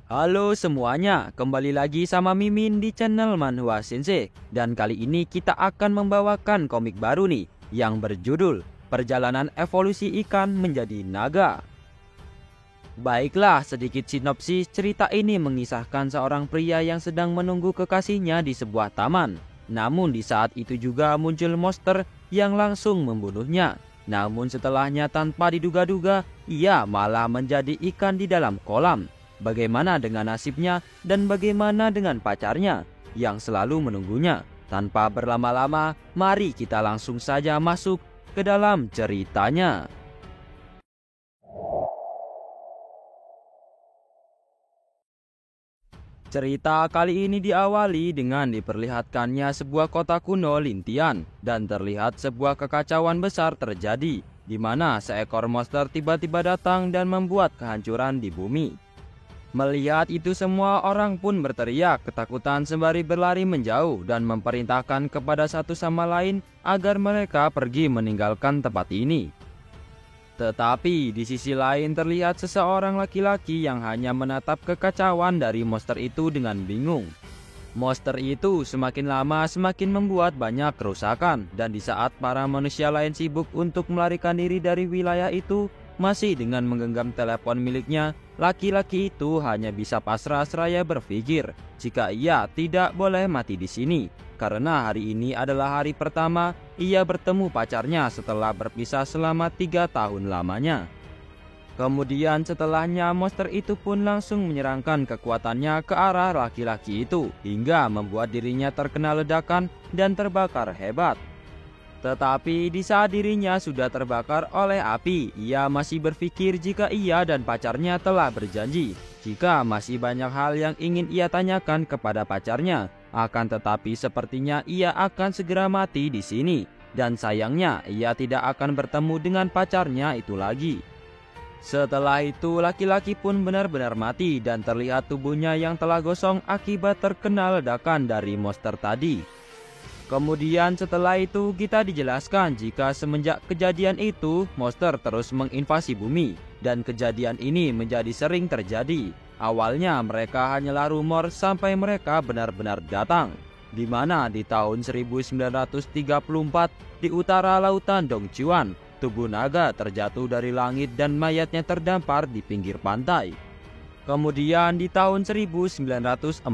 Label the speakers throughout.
Speaker 1: Halo semuanya, kembali lagi sama Mimin di channel Manhwa Sensei. Dan kali ini kita akan membawakan komik baru nih, yang berjudul Perjalanan Evolusi Ikan Menjadi Naga. Baiklah, sedikit sinopsis cerita ini mengisahkan seorang pria yang sedang menunggu kekasihnya di sebuah taman. Namun di saat itu juga muncul monster yang langsung membunuhnya. Namun setelahnya tanpa diduga-duga, ia malah menjadi ikan di dalam kolam. Bagaimana dengan nasibnya dan bagaimana dengan pacarnya yang selalu menunggunya? Tanpa berlama-lama, mari kita langsung saja masuk ke dalam ceritanya. Cerita kali ini diawali dengan diperlihatkannya sebuah kota kuno Lintian dan terlihat sebuah kekacauan besar terjadi di mana seekor monster tiba-tiba datang dan membuat kehancuran di bumi. Melihat itu semua orang pun berteriak ketakutan sembari berlari menjauh dan memerintahkan kepada satu sama lain agar mereka pergi meninggalkan tempat ini. Tetapi di sisi lain terlihat seseorang laki-laki yang hanya menatap kekacauan dari monster itu dengan bingung. Monster itu semakin lama semakin membuat banyak kerusakan dan di saat para manusia lain sibuk untuk melarikan diri dari wilayah itu, masih dengan menggenggam telepon miliknya, laki-laki itu hanya bisa pasrah seraya berpikir jika ia tidak boleh mati di sini. Karena hari ini adalah hari pertama ia bertemu pacarnya setelah berpisah selama 3 tahun lamanya. Kemudian setelahnya monster itu pun langsung menyerangkan kekuatannya ke arah laki-laki itu hingga membuat dirinya terkena ledakan dan terbakar hebat. Tetapi di saat dirinya sudah terbakar oleh api, ia masih berpikir jika ia dan pacarnya telah berjanji jika masih banyak hal yang ingin ia tanyakan kepada pacarnya. Akan tetapi sepertinya ia akan segera mati di sini dan sayangnya ia tidak akan bertemu dengan pacarnya itu lagi. Setelah itu laki-laki pun benar-benar mati dan terlihat tubuhnya yang telah gosong akibat terkena ledakan dari monster tadi. Kemudian setelah itu kita dijelaskan jika semenjak kejadian itu monster terus menginvasi bumi dan kejadian ini menjadi sering terjadi. Awalnya mereka hanyalah rumor sampai mereka benar-benar datang, di mana di tahun 1934 di utara lautan Dongchuan, tubuh naga terjatuh dari langit dan mayatnya terdampar di pinggir pantai. Kemudian di tahun 1947,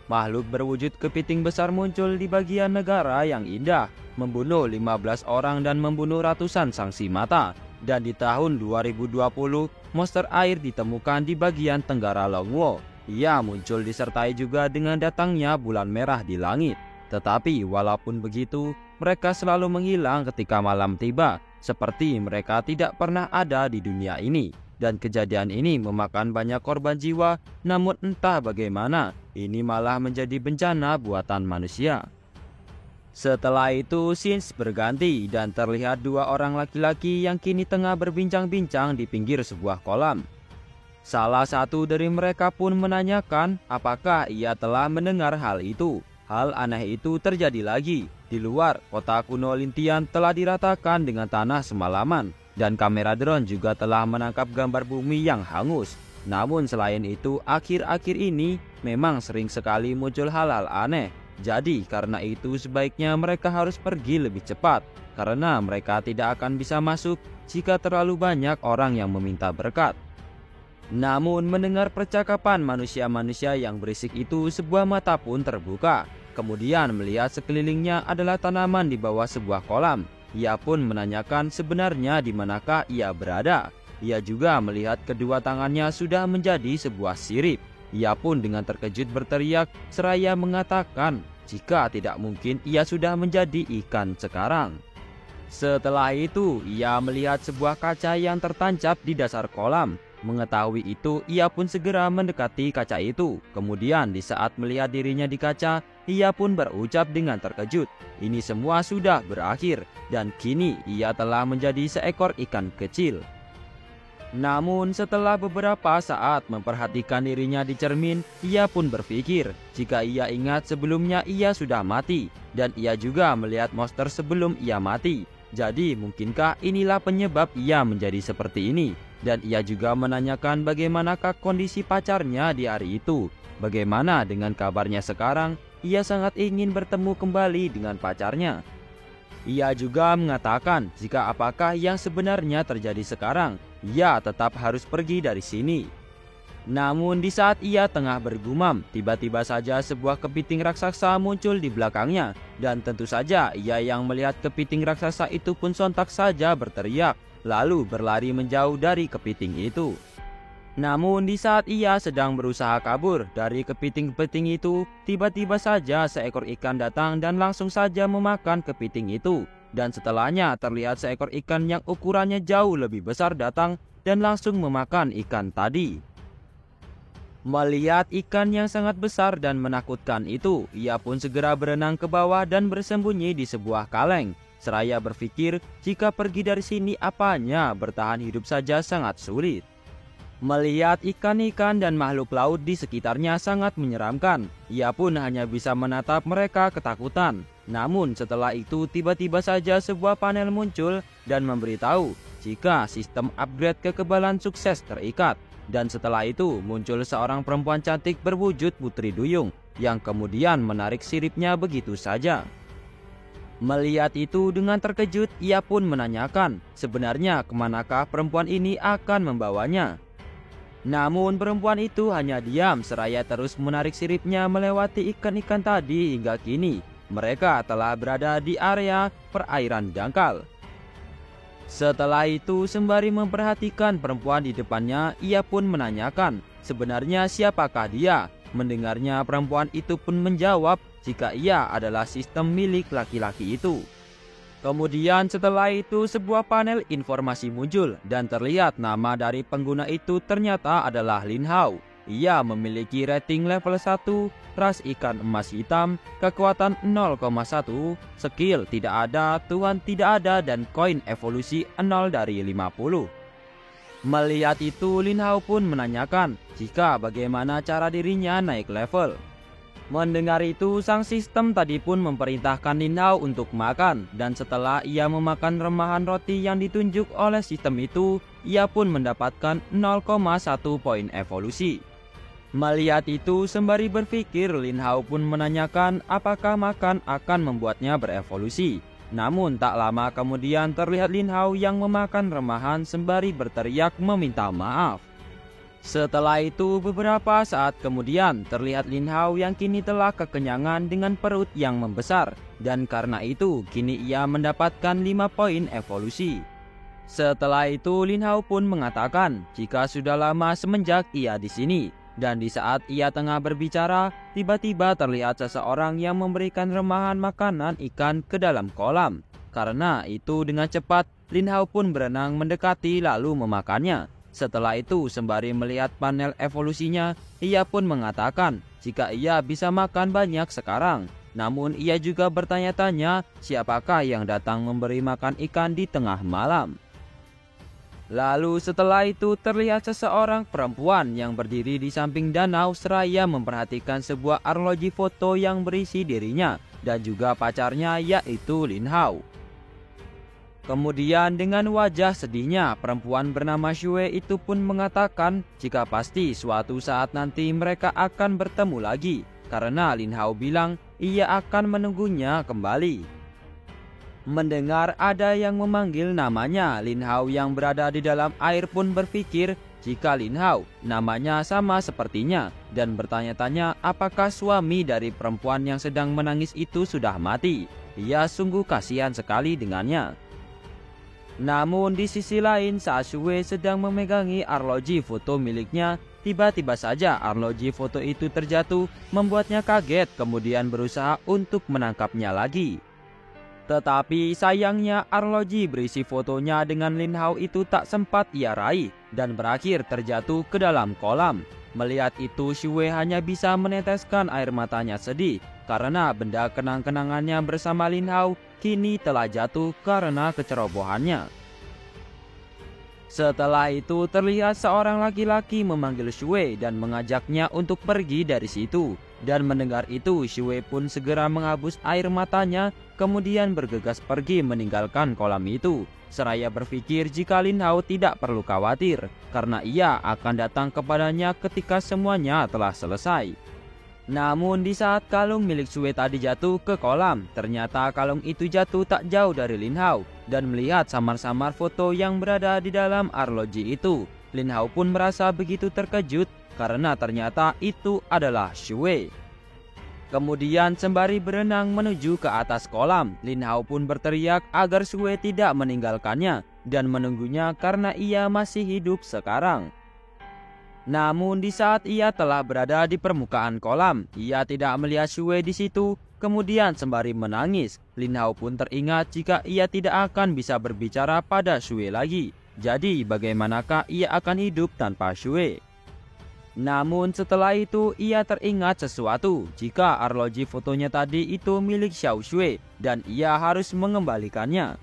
Speaker 1: makhluk berwujud kepiting besar muncul di bagian negara yang indah, membunuh 15 orang dan membunuh ratusan saksi mata. Dan di tahun 2020, monster air ditemukan di bagian tenggara Longwo. Ia muncul disertai juga dengan datangnya bulan merah di langit. Tetapi walaupun begitu, mereka selalu menghilang ketika malam tiba, seperti mereka tidak pernah ada di dunia ini. Dan kejadian ini memakan banyak korban jiwa, namun entah bagaimana, ini malah menjadi bencana buatan manusia. Setelah itu scenes berganti dan terlihat dua orang laki-laki yang kini tengah berbincang-bincang di pinggir sebuah kolam. Salah satu dari mereka pun menanyakan apakah ia telah mendengar hal itu. Hal aneh itu terjadi lagi. Di luar, kota kuno Lintian telah diratakan dengan tanah semalaman. Dan kamera drone juga telah menangkap gambar bumi yang hangus. Namun selain itu, akhir-akhir ini memang sering sekali muncul hal-hal aneh. Jadi karena itu sebaiknya mereka harus pergi lebih cepat, karena mereka tidak akan bisa masuk jika terlalu banyak orang yang meminta berkat. Namun mendengar percakapan manusia-manusia yang berisik itu, sebuah mata pun terbuka. Kemudian melihat sekelilingnya adalah tanaman di bawah sebuah kolam. Ia pun menanyakan sebenarnya di manakah ia berada. Ia juga melihat kedua tangannya sudah menjadi sebuah sirip. Ia pun dengan terkejut berteriak seraya mengatakan jika tidak mungkin ia sudah menjadi ikan sekarang. Setelah itu ia melihat sebuah kaca yang tertancap di dasar kolam. Mengetahui itu, ia pun segera mendekati kaca itu. Kemudian di saat melihat dirinya di kaca, ia pun berucap dengan terkejut. Ini semua sudah berakhir dan kini ia telah menjadi seekor ikan kecil. Namun setelah beberapa saat memperhatikan dirinya di cermin, ia pun berpikir jika ia ingat sebelumnya ia sudah mati dan ia juga melihat monster sebelum ia mati. Jadi mungkinkah inilah penyebab ia menjadi seperti ini? Dan ia juga menanyakan bagaimanakah kondisi pacarnya di hari itu. Bagaimana dengan kabarnya sekarang? Ia sangat ingin bertemu kembali dengan pacarnya. Ia juga mengatakan jika apakah yang sebenarnya terjadi sekarang, ia tetap harus pergi dari sini. Namun di saat ia tengah bergumam, tiba-tiba saja sebuah kepiting raksasa muncul di belakangnya. Dan tentu saja ia yang melihat kepiting raksasa itu pun sontak saja berteriak, lalu berlari menjauh dari kepiting itu. Namun di saat ia sedang berusaha kabur dari kepiting-kepiting itu, tiba-tiba saja seekor ikan datang dan langsung saja memakan kepiting itu. Dan setelahnya terlihat seekor ikan yang ukurannya jauh lebih besar datang dan langsung memakan ikan tadi. Melihat ikan yang sangat besar dan menakutkan itu, ia pun segera berenang ke bawah dan bersembunyi di sebuah kaleng. Seraya berpikir, jika pergi dari sini apanya, bertahan hidup saja sangat sulit. Melihat ikan-ikan dan makhluk laut di sekitarnya sangat menyeramkan, ia pun hanya bisa menatap mereka ketakutan. Namun setelah itu tiba-tiba saja sebuah panel muncul dan memberitahu jika sistem upgrade kekebalan sukses terikat. Dan setelah itu muncul seorang perempuan cantik berwujud Putri Duyung yang kemudian menarik siripnya begitu saja. Melihat itu dengan terkejut, ia pun menanyakan sebenarnya kemanakah perempuan ini akan membawanya. Namun perempuan itu hanya diam seraya terus menarik siripnya melewati ikan-ikan tadi hingga kini mereka telah berada di area perairan dangkal. Setelah itu sembari memperhatikan perempuan di depannya, ia pun menanyakan sebenarnya siapakah dia. Mendengarnya perempuan itu pun menjawab jika ia adalah sistem milik laki-laki itu. Kemudian setelah itu sebuah panel informasi muncul dan terlihat nama dari pengguna itu ternyata adalah Lin Hao. Ia memiliki rating level 1, ras ikan emas hitam, kekuatan 0,1, skill tidak ada, Tuhan tidak ada, dan koin evolusi 0 dari 50. Melihat itu Lin Hao pun menanyakan jika bagaimana cara dirinya naik level. Mendengar itu sang sistem tadi pun memerintahkan Lin Hao untuk makan. Dan setelah ia memakan remahan roti yang ditunjuk oleh sistem itu, ia pun mendapatkan 0,1 poin evolusi. Melihat itu sembari berpikir Lin Hao pun menanyakan apakah makan akan membuatnya berevolusi. Namun tak lama kemudian terlihat Lin Hao yang memakan remahan sembari berteriak meminta maaf. Setelah itu beberapa saat kemudian terlihat Lin Hao yang kini telah kekenyangan dengan perut yang membesar. Dan karena itu kini ia mendapatkan 5 poin evolusi. Setelah itu Lin Hao pun mengatakan jika sudah lama semenjak ia di sini. Dan di saat ia tengah berbicara, tiba-tiba terlihat seseorang yang memberikan remahan makanan ikan ke dalam kolam. Karena itu dengan cepat, Lin Hao pun berenang mendekati lalu memakannya. Setelah itu sembari melihat panel evolusinya, ia pun mengatakan jika ia bisa makan banyak sekarang. Namun ia juga bertanya-tanya siapakah yang datang memberi makan ikan di tengah malam. Lalu setelah itu terlihat seseorang perempuan yang berdiri di samping danau seraya memperhatikan sebuah arloji foto yang berisi dirinya dan juga pacarnya yaitu Lin Hao. Kemudian dengan wajah sedihnya perempuan bernama Xue itu pun mengatakan jika pasti suatu saat nanti mereka akan bertemu lagi karena Lin Hao bilang ia akan menunggunya kembali. Mendengar ada yang memanggil namanya, Lin Hao yang berada di dalam air pun berpikir jika Lin Hao namanya sama sepertinya dan bertanya-tanya apakah suami dari perempuan yang sedang menangis itu sudah mati. Ia sungguh kasihan sekali dengannya. Namun di sisi lain saat Xue sedang memegangi arloji foto miliknya, tiba-tiba saja arloji foto itu terjatuh membuatnya kaget kemudian berusaha untuk menangkapnya lagi. Tetapi sayangnya arloji berisi fotonya dengan Lin Hao itu tak sempat ia raih dan berakhir terjatuh ke dalam kolam. Melihat itu Xue hanya bisa meneteskan air matanya sedih karena benda kenang-kenangannya bersama Lin Hao kini telah jatuh karena kecerobohannya. Setelah itu terlihat seorang laki-laki memanggil Xue dan mengajaknya untuk pergi dari situ. Dan mendengar itu, Shui pun segera menghapus air matanya, kemudian bergegas pergi meninggalkan kolam itu. Seraya berpikir jika Lin Hao tidak perlu khawatir, karena ia akan datang kepadanya ketika semuanya telah selesai. Namun di saat kalung milik Shui tadi jatuh ke kolam, ternyata kalung itu jatuh tak jauh dari Lin Hao. Dan melihat samar-samar foto yang berada di dalam arloji itu, Lin Hao pun merasa begitu terkejut karena ternyata itu adalah Shui. Kemudian sembari berenang menuju ke atas kolam, Lin Hao pun berteriak agar Shui tidak meninggalkannya dan menunggunya karena ia masih hidup sekarang. Namun di saat ia telah berada di permukaan kolam, ia tidak melihat Shui di situ. Kemudian sembari menangis, Lin Hao pun teringat jika ia tidak akan bisa berbicara pada Shui lagi. Jadi bagaimanakah ia akan hidup tanpa Shui? Namun setelah itu ia teringat sesuatu, jika arloji fotonya tadi itu milik Xiao Shui dan ia harus mengembalikannya.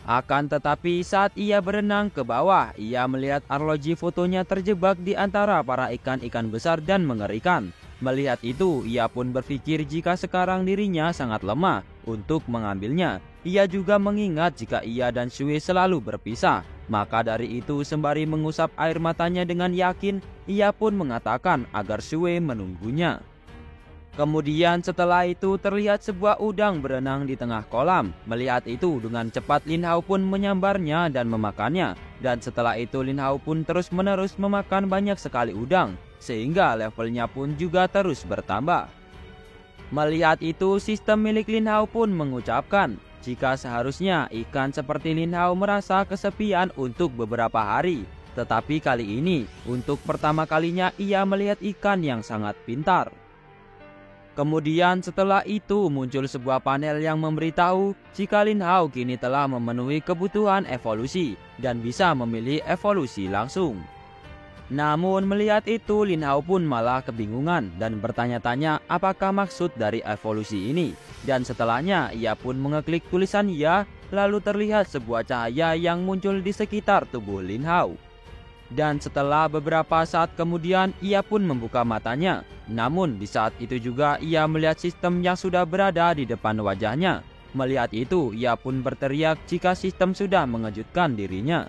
Speaker 1: Akan tetapi saat ia berenang ke bawah, ia melihat arloji fotonya terjebak di antara para ikan-ikan besar dan mengerikan. Melihat itu, ia pun berpikir jika sekarang dirinya sangat lemah untuk mengambilnya. Ia juga mengingat jika ia dan Shui selalu berpisah. Maka dari itu sembari mengusap air matanya dengan yakin, ia pun mengatakan agar Shui menunggunya. Kemudian setelah itu terlihat sebuah udang berenang di tengah kolam. Melihat itu dengan cepat Lin Hao pun menyambarnya dan memakannya. Dan setelah itu Lin Hao pun terus-menerus memakan banyak sekali udang, sehingga levelnya pun juga terus bertambah. Melihat itu sistem milik Lin Hao pun mengucapkan jika seharusnya ikan seperti Lin Hao merasa kesepian untuk beberapa hari. Tetapi kali ini untuk pertama kalinya ia melihat ikan yang sangat pintar. Kemudian setelah itu muncul sebuah panel yang memberitahu jika Lin Hao kini telah memenuhi kebutuhan evolusi dan bisa memilih evolusi langsung. Namun melihat itu Lin Hao pun malah kebingungan dan bertanya-tanya apakah maksud dari evolusi ini. Dan setelahnya ia pun mengeklik tulisan ya, lalu terlihat sebuah cahaya yang muncul di sekitar tubuh Lin Hao. Dan setelah beberapa saat kemudian ia pun membuka matanya. Namun di saat itu juga ia melihat sistem yang sudah berada di depan wajahnya. Melihat itu ia pun berteriak jika sistem sudah mengejutkan dirinya.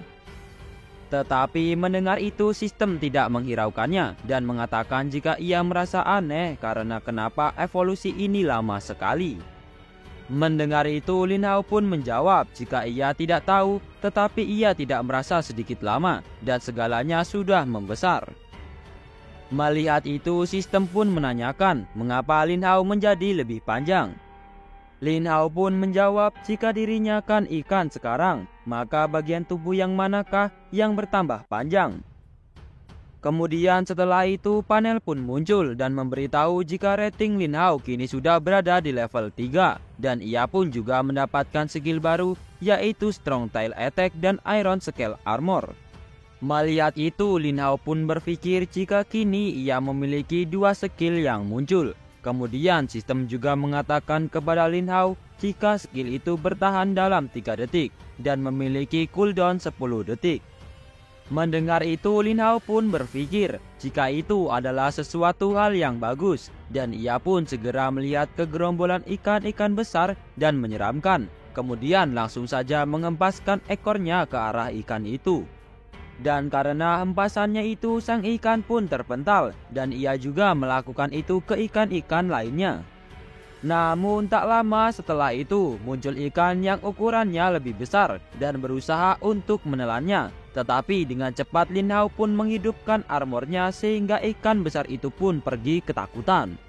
Speaker 1: Tetapi mendengar itu sistem tidak menghiraukannya dan mengatakan jika ia merasa aneh karena kenapa evolusi ini lama sekali. Mendengar itu Lin Hao pun menjawab jika ia tidak tahu, tetapi ia tidak merasa sedikit lama dan segalanya sudah membesar. Melihat itu sistem pun menanyakan mengapa Lin Hao menjadi lebih panjang. Lin Hao pun menjawab jika dirinya kan ikan sekarang, maka bagian tubuh yang manakah yang bertambah panjang. Kemudian setelah itu panel pun muncul dan memberitahu jika rating Lin Hao kini sudah berada di level 3 dan ia pun juga mendapatkan skill baru yaitu Strong Tail Attack dan Iron Scale Armor. Melihat itu Lin Hao pun berpikir jika kini ia memiliki dua skill yang muncul. Kemudian sistem juga mengatakan kepada Lin Hao jika skill itu bertahan dalam 3 detik dan memiliki cooldown 10 detik. Mendengar itu Lin Hao pun berpikir jika itu adalah sesuatu hal yang bagus dan ia pun segera melihat kegerombolan ikan-ikan besar dan menyeramkan. Kemudian langsung saja mengempaskan ekornya ke arah ikan itu. Dan karena hempasannya itu sang ikan pun terpental dan ia juga melakukan itu ke ikan-ikan lainnya. Namun tak lama setelah itu muncul ikan yang ukurannya lebih besar dan berusaha untuk menelannya. Tetapi dengan cepat Lin Hao pun menghidupkan armornya sehingga ikan besar itu pun pergi ketakutan.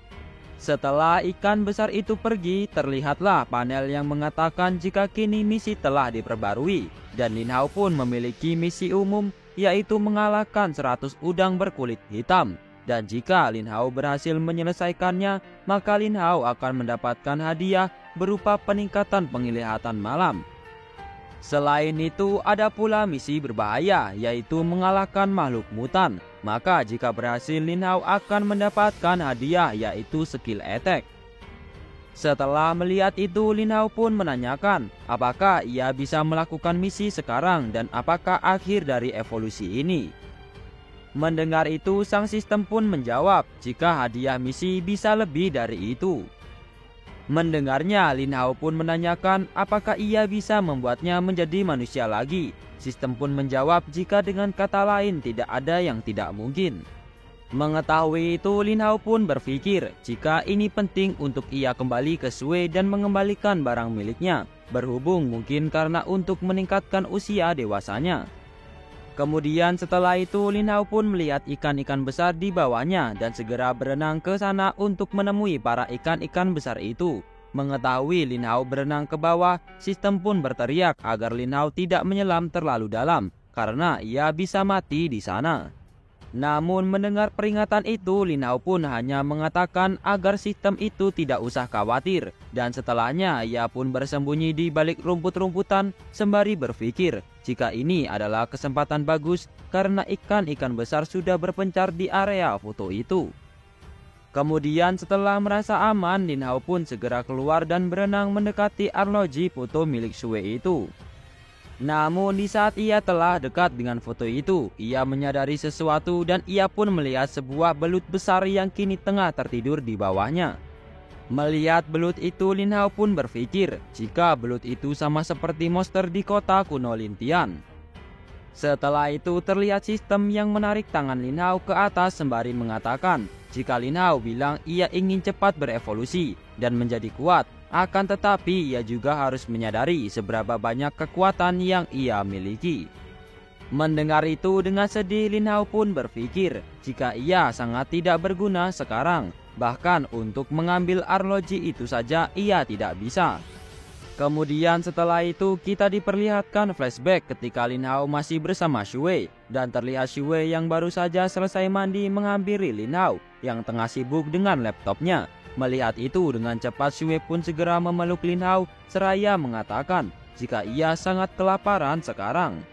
Speaker 1: Setelah ikan besar itu pergi, terlihatlah panel yang mengatakan jika kini misi telah diperbarui. Dan Lin Hao pun memiliki misi umum yaitu mengalahkan 100 udang berkulit hitam. Dan jika Lin Hao berhasil menyelesaikannya, maka Lin Hao akan mendapatkan hadiah berupa peningkatan penglihatan malam. Selain itu ada pula misi berbahaya yaitu mengalahkan makhluk mutan. Maka jika berhasil Lin Hao akan mendapatkan hadiah yaitu skill attack. Setelah melihat itu Lin Hao pun menanyakan apakah ia bisa melakukan misi sekarang dan apakah akhir dari evolusi ini. Mendengar itu, sang sistem pun menjawab jika hadiah misi bisa lebih dari itu. Mendengarnya, Lin Hao pun menanyakan apakah ia bisa membuatnya menjadi manusia lagi. Sistem pun menjawab jika dengan kata lain tidak ada yang tidak mungkin. Mengetahui itu, Lin Hao pun berpikir jika ini penting untuk ia kembali ke Shui dan mengembalikan barang miliknya. Berhubung mungkin karena untuk meningkatkan usia dewasanya. Kemudian setelah itu, Lin Hao pun melihat ikan-ikan besar di bawahnya dan segera berenang ke sana untuk menemui para ikan-ikan besar itu. Mengetahui Lin Hao berenang ke bawah, sistem pun berteriak agar Lin Hao tidak menyelam terlalu dalam karena ia bisa mati di sana. Namun mendengar peringatan itu, Lin Hao pun hanya mengatakan agar sistem itu tidak usah khawatir. Dan setelahnya ia pun bersembunyi di balik rumput-rumputan sembari berpikir jika ini adalah kesempatan bagus karena ikan-ikan besar sudah berpencar di area foto itu. Kemudian setelah merasa aman, Lin Hao pun segera keluar dan berenang mendekati arloji foto milik Shui itu. Namun di saat ia telah dekat dengan foto itu, ia menyadari sesuatu dan ia pun melihat sebuah belut besar yang kini tengah tertidur di bawahnya. Melihat belut itu, Lin Hao pun berpikir jika belut itu sama seperti monster di kota kuno Lintian. Setelah itu terlihat sistem yang menarik tangan Lin Hao ke atas sembari mengatakan jika Lin Hao bilang ia ingin cepat berevolusi dan menjadi kuat. Akan tetapi ia juga harus menyadari seberapa banyak kekuatan yang ia miliki. Mendengar itu dengan sedih, Lin Hao pun berpikir jika ia sangat tidak berguna sekarang. Bahkan untuk mengambil arloji itu saja ia tidak bisa. Kemudian setelah itu kita diperlihatkan flashback ketika Lin Hao masih bersama Shui. Dan terlihat Shui yang baru saja selesai mandi menghampiri Lin Hao yang tengah sibuk dengan laptopnya. Melihat itu dengan cepat Shui pun segera memeluk Lin Hao seraya mengatakan jika ia sangat kelaparan sekarang.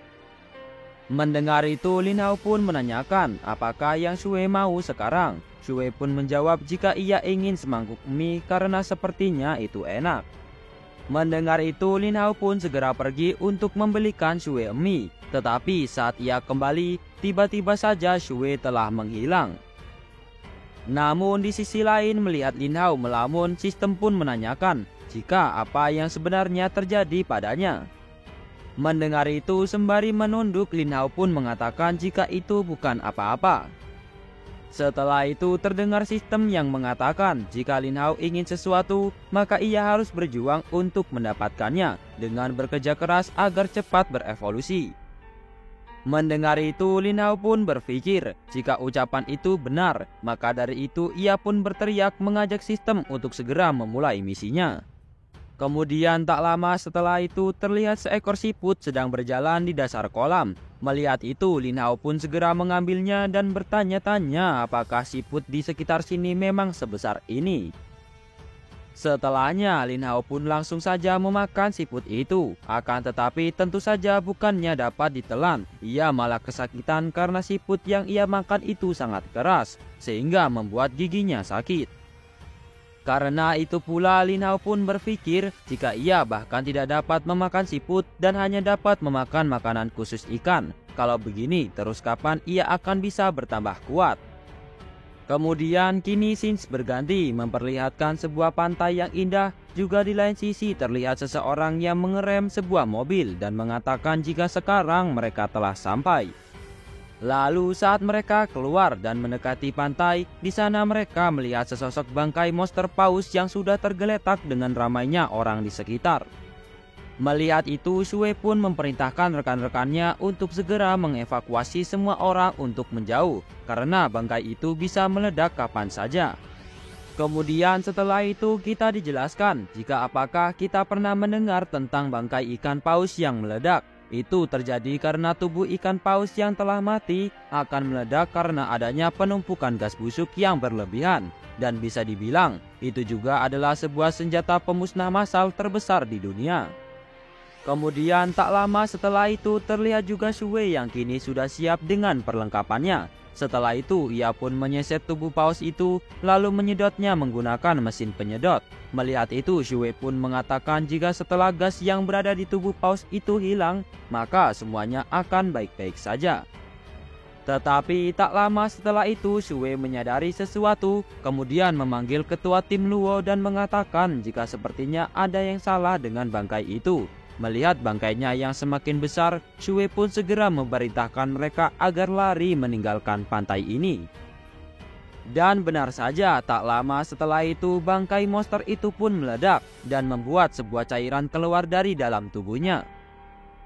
Speaker 1: Mendengar itu Lin Hao pun menanyakan apakah yang Shui mau sekarang. Shui pun menjawab jika ia ingin semangkuk mie karena sepertinya itu enak. Mendengar itu Lin Hao pun segera pergi untuk membelikan Shui mie. Tetapi saat ia kembali tiba-tiba saja Shui telah menghilang. Namun di sisi lain melihat Lin Hao melamun, sistem pun menanyakan jika apa yang sebenarnya terjadi padanya. Mendengar itu sembari menunduk, Lin Hao pun mengatakan jika itu bukan apa-apa. Setelah itu terdengar sistem yang mengatakan jika Lin Hao ingin sesuatu maka ia harus berjuang untuk mendapatkannya dengan bekerja keras agar cepat berevolusi. Mendengar itu Lin Hao pun berpikir jika ucapan itu benar, maka dari itu ia pun berteriak mengajak sistem untuk segera memulai misinya. Kemudian tak lama setelah itu terlihat seekor siput sedang berjalan di dasar kolam. Melihat itu Lin Hao pun segera mengambilnya dan bertanya-tanya apakah siput di sekitar sini memang sebesar ini. Setelahnya Lin Hao pun langsung saja memakan siput itu. Akan tetapi tentu saja bukannya dapat ditelan. Ia malah kesakitan karena siput yang ia makan itu sangat keras sehingga membuat giginya sakit. Karena itu pula Lin Hao pun berpikir jika ia bahkan tidak dapat memakan siput dan hanya dapat memakan makanan khusus ikan. Kalau begini terus kapan ia akan bisa bertambah kuat? Kemudian kini scenes berganti memperlihatkan sebuah pantai yang indah. Juga di lain sisi terlihat seseorang yang mengerem sebuah mobil dan mengatakan jika sekarang mereka telah sampai. Lalu saat mereka keluar dan mendekati pantai, di sana mereka melihat sesosok bangkai monster paus yang sudah tergeletak dengan ramainya orang di sekitar. Melihat itu, Shui pun memerintahkan rekan-rekannya untuk segera mengevakuasi semua orang untuk menjauh, karena bangkai itu bisa meledak kapan saja. Kemudian setelah itu kita dijelaskan jika apakah kita pernah mendengar tentang bangkai ikan paus yang meledak. Itu terjadi karena tubuh ikan paus yang telah mati akan meledak karena adanya penumpukan gas busuk yang berlebihan. Dan bisa dibilang, itu juga adalah sebuah senjata pemusnah massal terbesar di dunia. Kemudian tak lama setelah itu terlihat juga Shui yang kini sudah siap dengan perlengkapannya. Setelah itu ia pun menyeset tubuh paus itu lalu menyedotnya menggunakan mesin penyedot. Melihat itu Shui pun mengatakan jika setelah gas yang berada di tubuh paus itu hilang maka semuanya akan baik-baik saja. Tetapi tak lama setelah itu Shuwei menyadari sesuatu, kemudian memanggil ketua tim Luo dan mengatakan jika sepertinya ada yang salah dengan bangkai itu. Melihat bangkainya yang semakin besar, Shuwei pun segera memerintahkan mereka agar lari meninggalkan pantai ini. Dan benar saja, tak lama setelah itu bangkai monster itu pun meledak dan membuat sebuah cairan keluar dari dalam tubuhnya.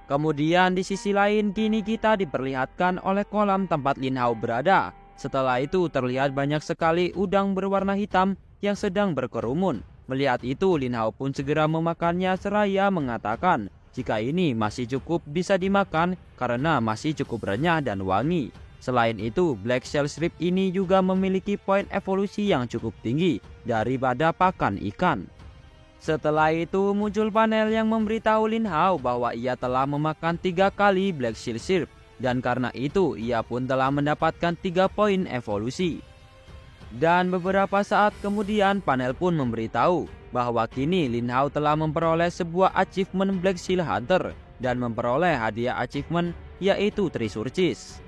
Speaker 1: Kemudian di sisi lain kini kita diperlihatkan oleh kolam tempat Lin Hao berada. Setelah itu terlihat banyak sekali udang berwarna hitam yang sedang berkerumun. Melihat itu Lin Hao pun segera memakannya seraya mengatakan jika ini masih cukup bisa dimakan karena masih cukup renyah dan wangi. Selain itu Black Shell Shrimp ini juga memiliki poin evolusi yang cukup tinggi daripada pakan ikan. Setelah itu muncul panel yang memberitahu Lin Hao bahwa ia telah memakan 3 kali Black Shell Shrimp dan karena itu ia pun telah mendapatkan 3 poin evolusi. Dan beberapa saat kemudian panel pun memberitahu bahwa kini Lin Hao telah memperoleh sebuah achievement Black Shell Hunter dan memperoleh hadiah achievement yaitu Treasure Chest.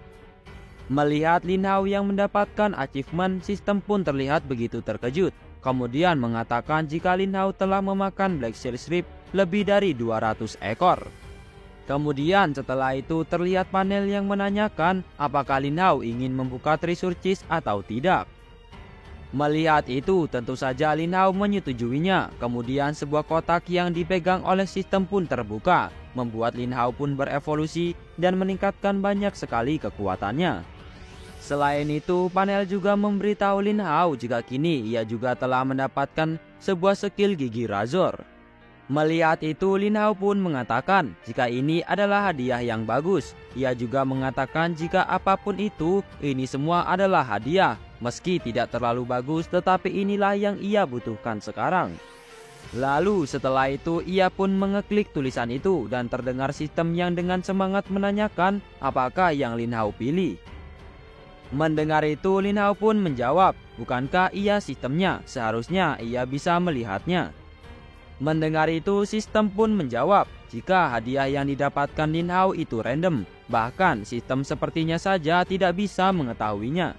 Speaker 1: Melihat Lin Hao yang mendapatkan achievement, sistem pun terlihat begitu terkejut. Kemudian mengatakan jika Lin Hao telah memakan Black Shell Shrimp lebih dari 200 ekor. Kemudian setelah itu terlihat panel yang menanyakan apakah Lin Hao ingin membuka Treasure Chest atau tidak. Melihat itu tentu saja Lin Hao menyetujuinya. Kemudian sebuah kotak yang dipegang oleh sistem pun terbuka, membuat Lin Hao pun berevolusi dan meningkatkan banyak sekali kekuatannya. Selain itu, panel juga memberitahu Lin Hao jika kini ia juga telah mendapatkan sebuah skill gigi razor. Melihat itu, Lin Hao pun mengatakan jika ini adalah hadiah yang bagus. Ia juga mengatakan jika apapun itu, ini semua adalah hadiah. Meski tidak terlalu bagus, tetapi inilah yang ia butuhkan sekarang. Lalu setelah itu, ia pun mengeklik tulisan itu dan terdengar sistem yang dengan semangat menanyakan apakah yang Lin Hao pilih. Mendengar itu Lin Hao pun menjawab, bukankah ia sistemnya, seharusnya ia bisa melihatnya. Mendengar itu sistem pun menjawab, jika hadiah yang didapatkan Lin Hao itu random, bahkan sistem sepertinya saja tidak bisa mengetahuinya.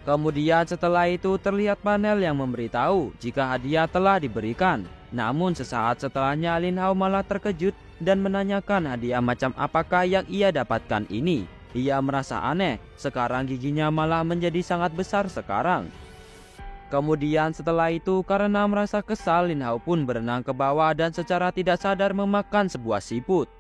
Speaker 1: Kemudian setelah itu terlihat panel yang memberitahu jika hadiah telah diberikan. Namun sesaat setelahnya Lin Hao malah terkejut dan menanyakan hadiah macam apakah yang ia dapatkan ini. Ia merasa aneh, sekarang giginya malah menjadi sangat besar sekarang. Kemudian setelah itu karena merasa kesal Lin Hao pun berenang ke bawah dan secara tidak sadar memakan sebuah siput.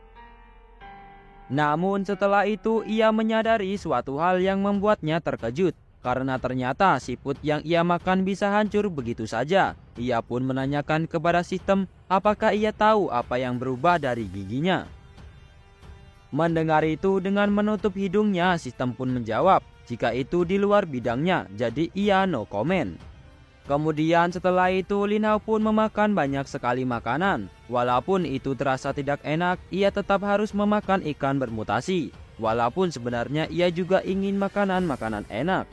Speaker 1: Namun setelah itu ia menyadari suatu hal yang membuatnya terkejut. Karena ternyata siput yang ia makan bisa hancur begitu saja. Ia pun menanyakan kepada sistem apakah ia tahu apa yang berubah dari giginya. Mendengar itu dengan menutup hidungnya sistem pun menjawab jika itu di luar bidangnya, jadi ia no comment. Kemudian setelah itu Lin Hao pun memakan banyak sekali makanan. Walaupun itu terasa tidak enak, ia tetap harus memakan ikan bermutasi. Walaupun sebenarnya ia juga ingin makanan-makanan enak.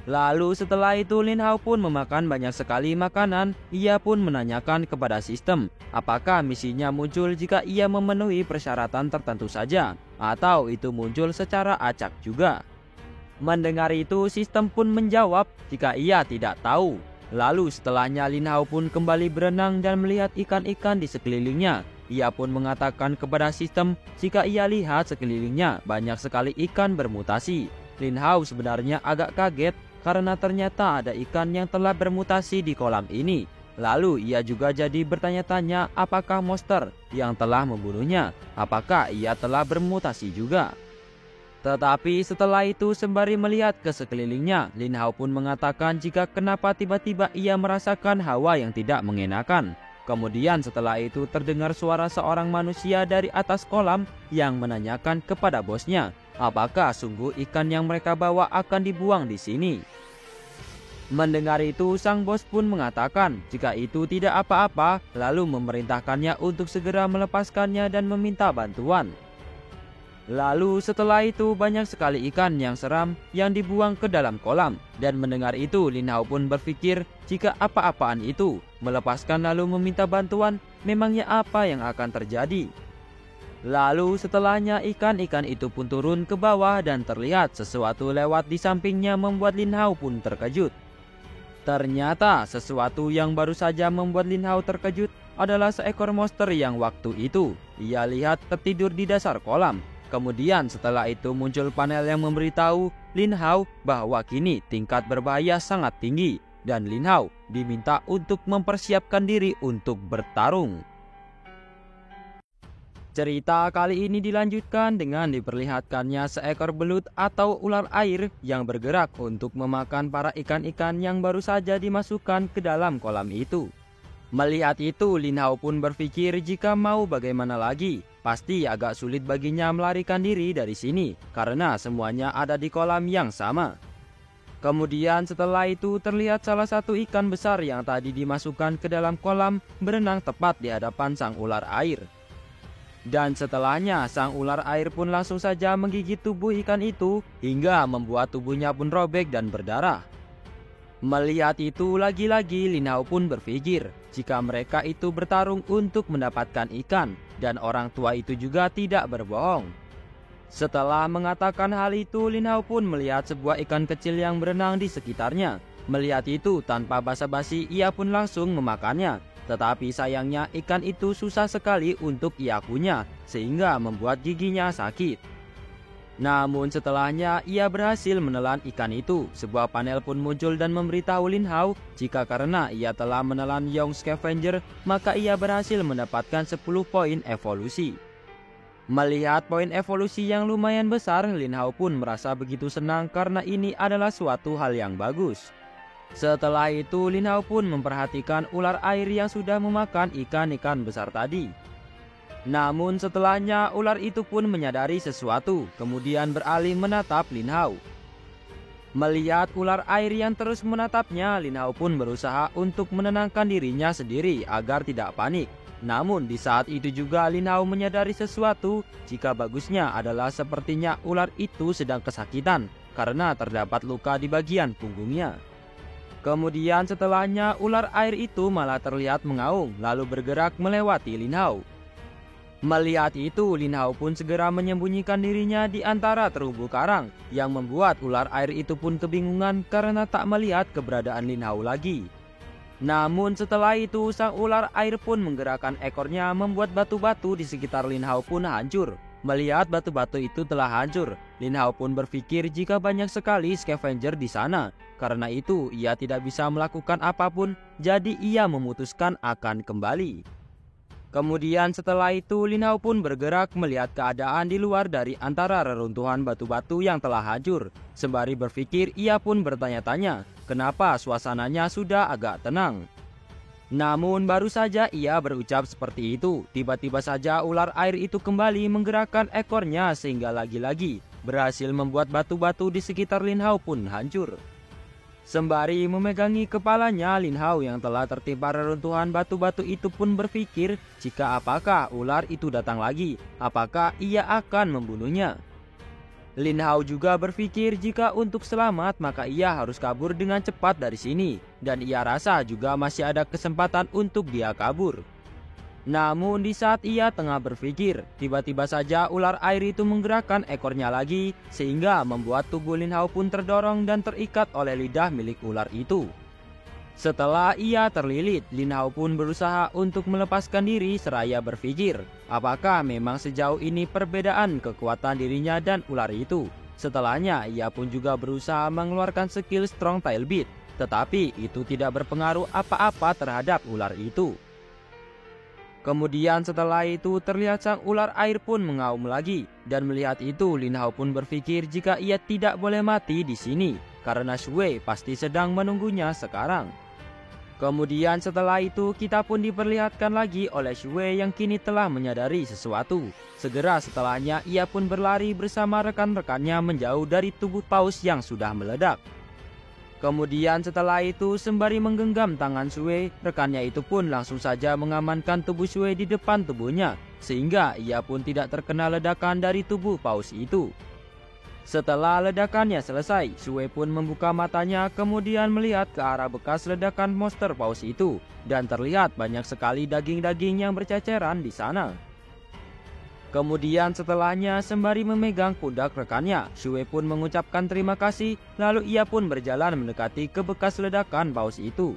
Speaker 1: Lalu setelah itu Lin Hao pun memakan banyak sekali makanan. Ia pun menanyakan kepada sistem apakah misinya muncul jika ia memenuhi persyaratan tertentu saja, atau itu muncul secara acak juga. Mendengar itu sistem pun menjawab jika ia tidak tahu. Lalu setelahnya Lin Hao pun kembali berenang dan melihat ikan-ikan di sekelilingnya. Ia pun mengatakan kepada sistem jika ia lihat sekelilingnya banyak sekali ikan bermutasi. Lin Hao sebenarnya agak kaget karena ternyata ada ikan yang telah bermutasi di kolam ini. Lalu ia juga jadi bertanya-tanya apakah monster yang telah membunuhnya, apakah ia telah bermutasi juga. Tetapi setelah itu sembari melihat ke sekelilingnya, Lin Hao pun mengatakan jika kenapa tiba-tiba ia merasakan hawa yang tidak mengenakan. Kemudian setelah itu terdengar suara seorang manusia dari atas kolam yang menanyakan kepada bosnya, apakah sungguh ikan yang mereka bawa akan dibuang di sini. Mendengar itu sang bos pun mengatakan jika itu tidak apa-apa, lalu memerintahkannya untuk segera melepaskannya dan meminta bantuan. Lalu setelah itu banyak sekali ikan yang seram yang dibuang ke dalam kolam. Dan mendengar itu Lin Hao pun berpikir jika apa-apaan itu, melepaskan lalu meminta bantuan, memangnya apa yang akan terjadi. Lalu setelahnya ikan-ikan itu pun turun ke bawah dan terlihat sesuatu lewat di sampingnya membuat Lin Hao pun terkejut. Ternyata sesuatu yang baru saja membuat Lin Hao terkejut adalah seekor monster yang waktu itu ia lihat tertidur di dasar kolam. Kemudian setelah itu muncul panel yang memberitahu Lin Hao bahwa kini tingkat berbahaya sangat tinggi dan Lin Hao diminta untuk mempersiapkan diri untuk bertarung. Cerita kali ini dilanjutkan dengan diperlihatkannya seekor belut atau ular air yang bergerak untuk memakan para ikan-ikan yang baru saja dimasukkan ke dalam kolam itu. Melihat itu, Lin Hao pun berpikir jika mau bagaimana lagi, pasti agak sulit baginya melarikan diri dari sini karena semuanya ada di kolam yang sama. Kemudian setelah itu terlihat salah satu ikan besar yang tadi dimasukkan ke dalam kolam berenang tepat di hadapan sang ular air. Dan setelahnya sang ular air pun langsung saja menggigit tubuh ikan itu hingga membuat tubuhnya pun robek dan berdarah. Melihat itu lagi-lagi Lin Hao pun berpikir jika mereka itu bertarung untuk mendapatkan ikan dan orang tua itu juga tidak berbohong. Setelah mengatakan hal itu, Lin Hao pun melihat sebuah ikan kecil yang berenang di sekitarnya. Melihat itu tanpa basa-basi ia pun langsung memakannya. Tetapi sayangnya ikan itu susah sekali untuk ia kunyah sehingga membuat giginya sakit. Namun setelahnya ia berhasil menelan ikan itu. Sebuah panel pun muncul dan memberitahu Lin Hao jika karena ia telah menelan Young Scavenger maka ia berhasil mendapatkan 10 poin evolusi. Melihat poin evolusi yang lumayan besar, Lin Hao pun merasa begitu senang karena ini adalah suatu hal yang bagus. Setelah itu Lin Hao pun memperhatikan ular air yang sudah memakan ikan-ikan besar tadi. Namun setelahnya ular itu pun menyadari sesuatu, kemudian beralih menatap Lin Hao. Melihat ular air yang terus menatapnya, Lin Hao pun berusaha untuk menenangkan dirinya sendiri agar tidak panik. Namun di saat itu juga Lin Hao menyadari sesuatu jika bagusnya adalah sepertinya ular itu sedang kesakitan karena terdapat luka di bagian punggungnya. Kemudian setelahnya ular air itu malah terlihat mengaum lalu bergerak melewati Lin Hao. Melihat itu Lin Hao pun segera menyembunyikan dirinya di antara terumbu karang yang membuat ular air itu pun kebingungan karena tak melihat keberadaan Lin Hao lagi. Namun setelah itu sang ular air pun menggerakkan ekornya membuat batu-batu di sekitar Lin Hao pun hancur. Melihat batu-batu itu telah hancur, Lin Hao pun berpikir jika banyak sekali scavenger di sana. Karena itu ia tidak bisa melakukan apapun, jadi ia memutuskan akan kembali. Kemudian setelah itu Lin Hao pun bergerak melihat keadaan di luar dari antara reruntuhan batu-batu yang telah hancur. Sembari berpikir ia pun bertanya-tanya kenapa suasananya sudah agak tenang. Namun baru saja ia berucap seperti itu, tiba-tiba saja ular air itu kembali menggerakkan ekornya sehingga lagi-lagi berhasil membuat batu-batu di sekitar Lin Hao pun hancur. Sembari memegangi kepalanya, Lin Hao yang telah tertimpa reruntuhan batu-batu itu pun berpikir jika apakah ular itu datang lagi, apakah ia akan membunuhnya. Lin Hao juga berpikir jika untuk selamat maka ia harus kabur dengan cepat dari sini, dan ia rasa juga masih ada kesempatan untuk dia kabur. Namun di saat ia tengah berpikir, tiba-tiba saja ular air itu menggerakkan ekornya lagi sehingga membuat tubuh Lin Hao pun terdorong dan terikat oleh lidah milik ular itu. Setelah ia terlilit, Lin Hao pun berusaha untuk melepaskan diri seraya berpikir apakah memang sejauh ini perbedaan kekuatan dirinya dan ular itu. Setelahnya ia pun juga berusaha mengeluarkan skill Strong Tail Beat, tetapi itu tidak berpengaruh apa-apa terhadap ular itu. Kemudian setelah itu terlihat sang ular air pun mengaum lagi, dan melihat itu Lin Hao pun berpikir jika ia tidak boleh mati di sini karena Shui pasti sedang menunggunya sekarang. Kemudian setelah itu kita pun diperlihatkan lagi oleh Shui yang kini telah menyadari sesuatu. Segera setelahnya ia pun berlari bersama rekan-rekannya menjauh dari tubuh paus yang sudah meledak. Kemudian setelah itu sembari menggenggam tangan Shui, rekannya itu pun langsung saja mengamankan tubuh Shui di depan tubuhnya, sehingga ia pun tidak terkena ledakan dari tubuh paus itu. Setelah ledakannya selesai, Shui pun membuka matanya kemudian melihat ke arah bekas ledakan monster paus itu, dan terlihat banyak sekali daging-daging yang berceceran di sana. Kemudian setelahnya sembari memegang pundak rekannya, Shuei pun mengucapkan terima kasih, lalu ia pun berjalan mendekati ke bekas ledakan paus itu.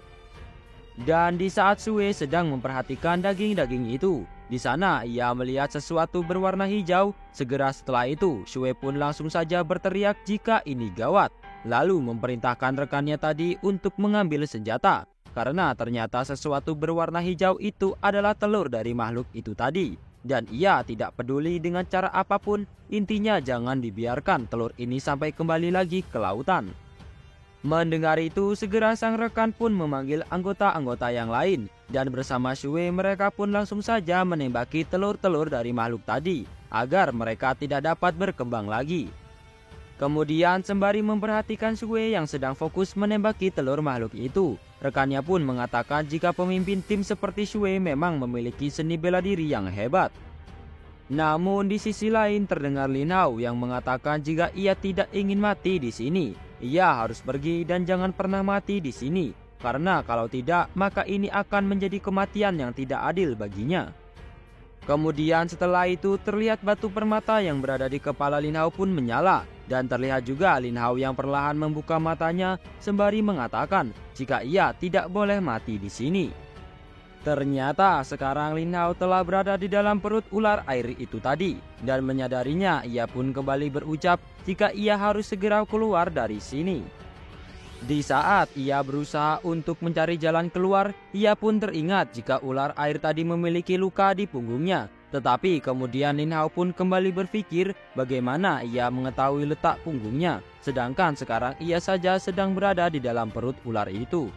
Speaker 1: Dan di saat Shuei sedang memperhatikan daging-daging itu, di sana ia melihat sesuatu berwarna hijau. Segera setelah itu, Shuei pun langsung saja berteriak jika ini gawat, lalu memerintahkan rekannya tadi untuk mengambil senjata, karena ternyata sesuatu berwarna hijau itu adalah telur dari makhluk itu tadi. Dan ia tidak peduli dengan cara apapun, intinya jangan dibiarkan telur ini sampai kembali lagi ke lautan. Mendengar itu, segera sang rekan pun memanggil anggota-anggota yang lain, dan bersama Shuei mereka pun langsung saja menembaki telur-telur dari makhluk tadi, agar mereka tidak dapat berkembang lagi. Kemudian sembari memperhatikan Shuei yang sedang fokus menembaki telur makhluk itu, rekannya pun mengatakan jika pemimpin tim seperti Shuei memang memiliki seni bela diri yang hebat. Namun di sisi lain terdengar Lin Hao yang mengatakan jika ia tidak ingin mati di sini, ia harus pergi dan jangan pernah mati di sini, karena kalau tidak maka ini akan menjadi kematian yang tidak adil baginya. Kemudian setelah itu terlihat batu permata yang berada di kepala Lin Hao pun menyala, dan terlihat juga Lin Hao yang perlahan membuka matanya sembari mengatakan jika ia tidak boleh mati di sini. Ternyata sekarang Lin Hao telah berada di dalam perut ular air itu tadi, dan menyadarinya ia pun kembali berucap jika ia harus segera keluar dari sini. Di saat ia berusaha untuk mencari jalan keluar, ia pun teringat jika ular air tadi memiliki luka di punggungnya. Tetapi kemudian Lin Hao pun kembali berpikir bagaimana ia mengetahui letak punggungnya, sedangkan sekarang ia saja sedang berada di dalam perut ular itu.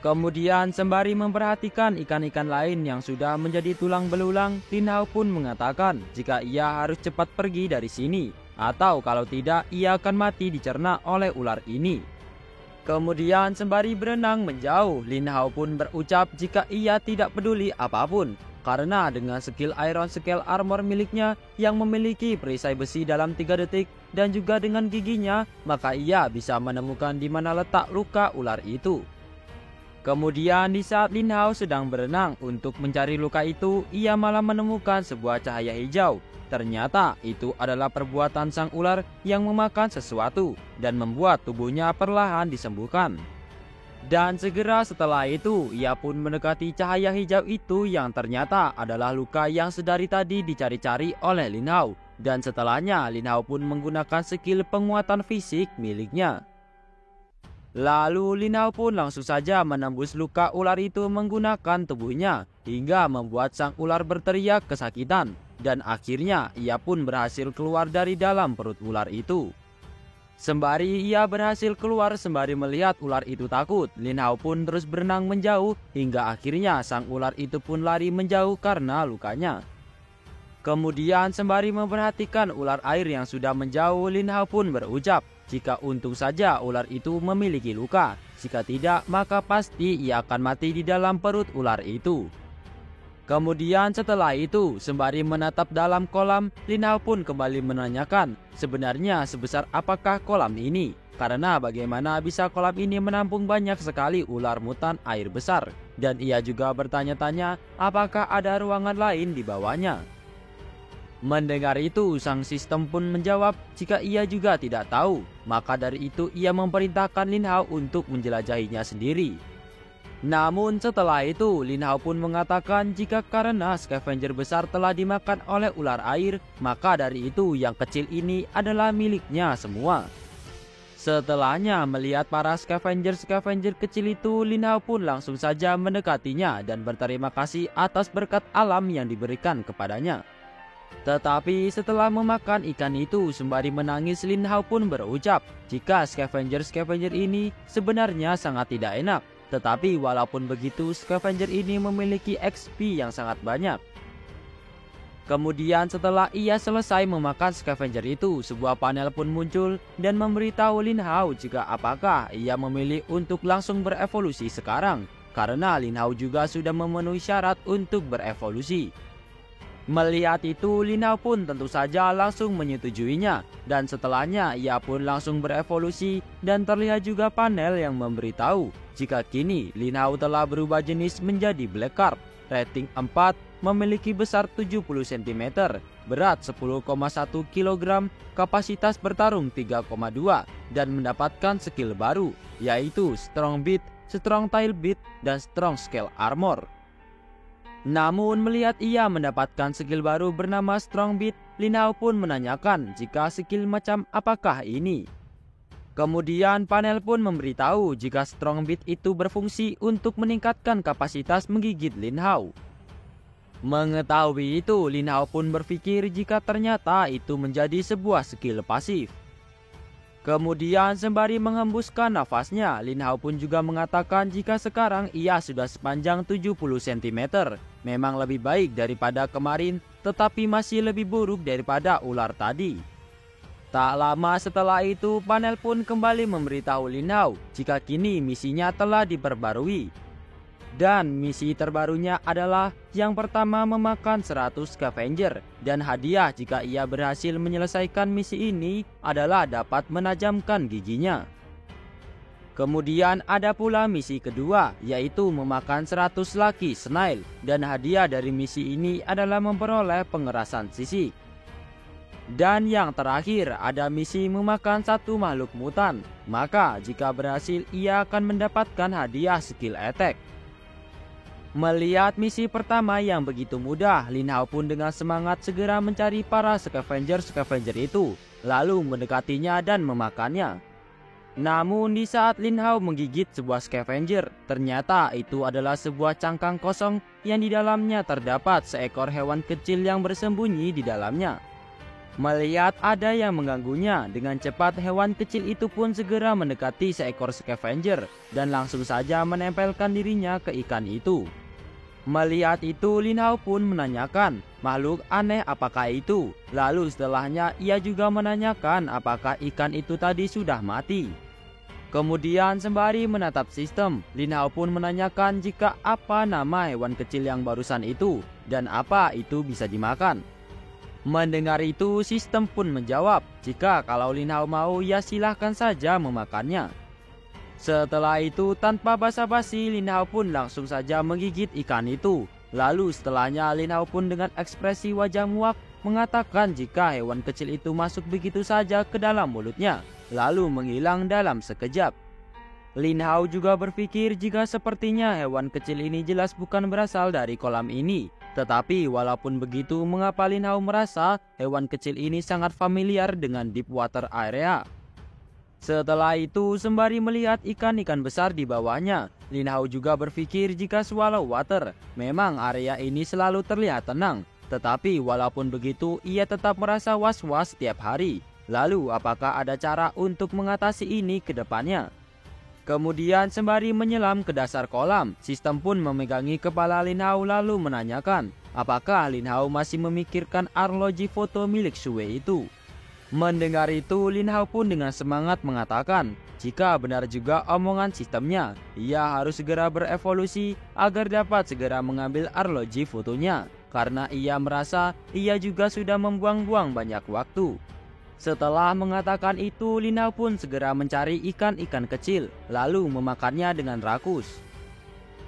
Speaker 1: Kemudian sembari memperhatikan ikan-ikan lain yang sudah menjadi tulang belulang, Lin Hao pun mengatakan jika ia harus cepat pergi dari sini, atau kalau tidak ia akan mati dicerna oleh ular ini. Kemudian sembari berenang menjauh, Lin Hao pun berucap jika ia tidak peduli apapun, karena dengan skill Iron Scale Armor miliknya yang memiliki perisai besi dalam 3 detik dan juga dengan giginya, maka ia bisa menemukan di mana letak luka ular itu. Kemudian di saat Lin Hao sedang berenang untuk mencari luka itu, ia malah menemukan sebuah cahaya hijau. Ternyata itu adalah perbuatan sang ular yang memakan sesuatu dan membuat tubuhnya perlahan disembuhkan. Dan segera setelah itu ia pun mendekati cahaya hijau itu yang ternyata adalah luka yang sedari tadi dicari-cari oleh Lin Hao. Dan setelahnya Lin Hao pun menggunakan skill penguatan fisik miliknya. Lalu Lin Hao pun langsung saja menembus luka ular itu menggunakan tubuhnya hingga membuat sang ular berteriak kesakitan. Dan akhirnya ia pun berhasil keluar dari dalam perut ular itu. Sembari ia berhasil keluar sembari melihat ular itu takut, Lin Hao pun terus berenang menjauh hingga akhirnya sang ular itu pun lari menjauh karena lukanya. Kemudian sembari memperhatikan ular air yang sudah menjauh, Lin Hao pun berucap jika untung saja ular itu memiliki luka, jika tidak maka pasti ia akan mati di dalam perut ular itu. Kemudian setelah itu, sembari menatap dalam kolam, Lin Hao pun kembali menanyakan sebenarnya sebesar apakah kolam ini, karena bagaimana bisa kolam ini menampung banyak sekali ular mutan air besar. Dan ia juga bertanya-tanya apakah ada ruangan lain di bawahnya. Mendengar itu, sang sistem pun menjawab jika ia juga tidak tahu, maka dari itu ia memerintahkan Lin Hao untuk menjelajahinya sendiri. Namun setelah itu Lin Hao pun mengatakan jika karena scavenger besar telah dimakan oleh ular air, maka dari itu yang kecil ini adalah miliknya semua. Setelahnya melihat para scavenger kecil itu, Lin Hao pun langsung saja mendekatinya dan berterima kasih atas berkat alam yang diberikan kepadanya. Tetapi setelah memakan ikan itu sembari menangis, Lin Hao pun berucap jika scavenger ini sebenarnya sangat tidak enak. Tetapi walaupun begitu, scavenger ini memiliki XP yang sangat banyak. Kemudian setelah ia selesai memakan scavenger itu, sebuah panel pun muncul dan memberitahu Lin Hao jika apakah ia memilih untuk langsung berevolusi sekarang, karena Lin Hao juga sudah memenuhi syarat untuk berevolusi. Melihat itu, Lin Hao pun tentu saja langsung menyetujuinya, dan setelahnya ia pun langsung berevolusi dan terlihat juga panel yang memberitahu jika kini Lin Hao telah berubah jenis menjadi Black Carp, rating 4, memiliki besar 70 cm, berat 10,1 kg, kapasitas bertarung 3,2, dan mendapatkan skill baru, yaitu Strong Beat, Strong Tail Beat, dan Strong Scale Armor. Namun melihat ia mendapatkan skill baru bernama Strong Beat, Lin Hao pun menanyakan jika skill macam apakah ini. Kemudian panel pun memberitahu jika Strong Beat itu berfungsi untuk meningkatkan kapasitas menggigit Lin Hao. Mengetahui itu, Lin Hao pun berpikir jika ternyata itu menjadi sebuah skill pasif. Kemudian sembari menghembuskan nafasnya, Lin Hao pun juga mengatakan jika sekarang ia sudah sepanjang 70 cm. Memang lebih baik daripada kemarin, tetapi masih lebih buruk daripada ular tadi. Tak lama setelah itu, panel pun kembali memberitahu Lin Hao jika kini misinya telah diperbarui. Dan misi terbarunya adalah yang pertama memakan 100 scavenger, dan hadiah jika ia berhasil menyelesaikan misi ini adalah dapat menajamkan giginya. Kemudian ada pula misi kedua, yaitu memakan 100 Lucky Snail, dan hadiah dari misi ini adalah memperoleh pengerasan sisik. Dan yang terakhir ada misi memakan satu makhluk mutan, maka jika berhasil ia akan mendapatkan hadiah skill attack. Melihat misi pertama yang begitu mudah, Lin Hao pun dengan semangat segera mencari para scavenger itu, lalu mendekatinya dan memakannya. Namun di saat Lin Hao menggigit sebuah scavenger, ternyata itu adalah sebuah cangkang kosong yang di dalamnya terdapat seekor hewan kecil yang bersembunyi di dalamnya. Melihat ada yang mengganggunya, dengan cepat hewan kecil itu pun segera mendekati seekor scavenger dan langsung saja menempelkan dirinya ke ikan itu. Melihat itu, Lin Hao pun menanyakan makhluk aneh apakah itu. Lalu setelahnya ia juga menanyakan apakah ikan itu tadi sudah mati. Kemudian sembari menatap sistem, Lin Hao pun menanyakan jika apa nama hewan kecil yang barusan itu dan apa itu bisa dimakan. Mendengar itu, sistem pun menjawab jika kalau Lin Hao mau ya silahkan saja memakannya. Setelah itu tanpa basa-basi, Lin Hao pun langsung saja menggigit ikan itu. Lalu setelahnya Lin Hao pun dengan ekspresi wajah muak mengatakan jika hewan kecil itu masuk begitu saja ke dalam mulutnya, lalu menghilang dalam sekejap. Lin Hao juga berpikir jika sepertinya hewan kecil ini jelas bukan berasal dari kolam ini. Tetapi walaupun begitu, mengapa Lin Hao merasa hewan kecil ini sangat familiar dengan deep water area. Setelah itu, sembari melihat ikan-ikan besar di bawahnya, Lin Hao juga berpikir jika swallow water, memang area ini selalu terlihat tenang. Tetapi walaupun begitu, ia tetap merasa was-was setiap hari. Lalu apakah ada cara untuk mengatasi ini ke depannya? Kemudian sembari menyelam ke dasar kolam, sistem pun memegangi kepala Lin Hao lalu menanyakan apakah Lin Hao masih memikirkan arloji foto milik Sue itu. Mendengar itu, Lin Hao pun dengan semangat mengatakan jika benar juga omongan sistemnya, ia harus segera berevolusi agar dapat segera mengambil arloji fotonya, karena ia merasa ia juga sudah membuang-buang banyak waktu. Setelah mengatakan itu, Lin Hao pun segera mencari ikan-ikan kecil, lalu memakannya dengan rakus.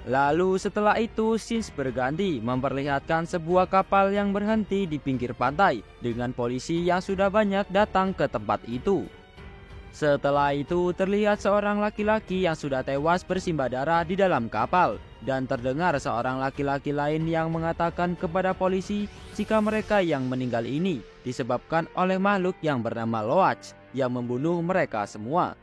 Speaker 1: Lalu setelah itu, scenes berganti memperlihatkan sebuah kapal yang berhenti di pinggir pantai dengan polisi yang sudah banyak datang ke tempat itu. Setelah itu, terlihat seorang laki-laki yang sudah tewas bersimbah darah di dalam kapal, dan terdengar seorang laki-laki lain yang mengatakan kepada polisi jika mereka yang meninggal ini disebabkan oleh makhluk yang bernama Loach yang membunuh mereka semua.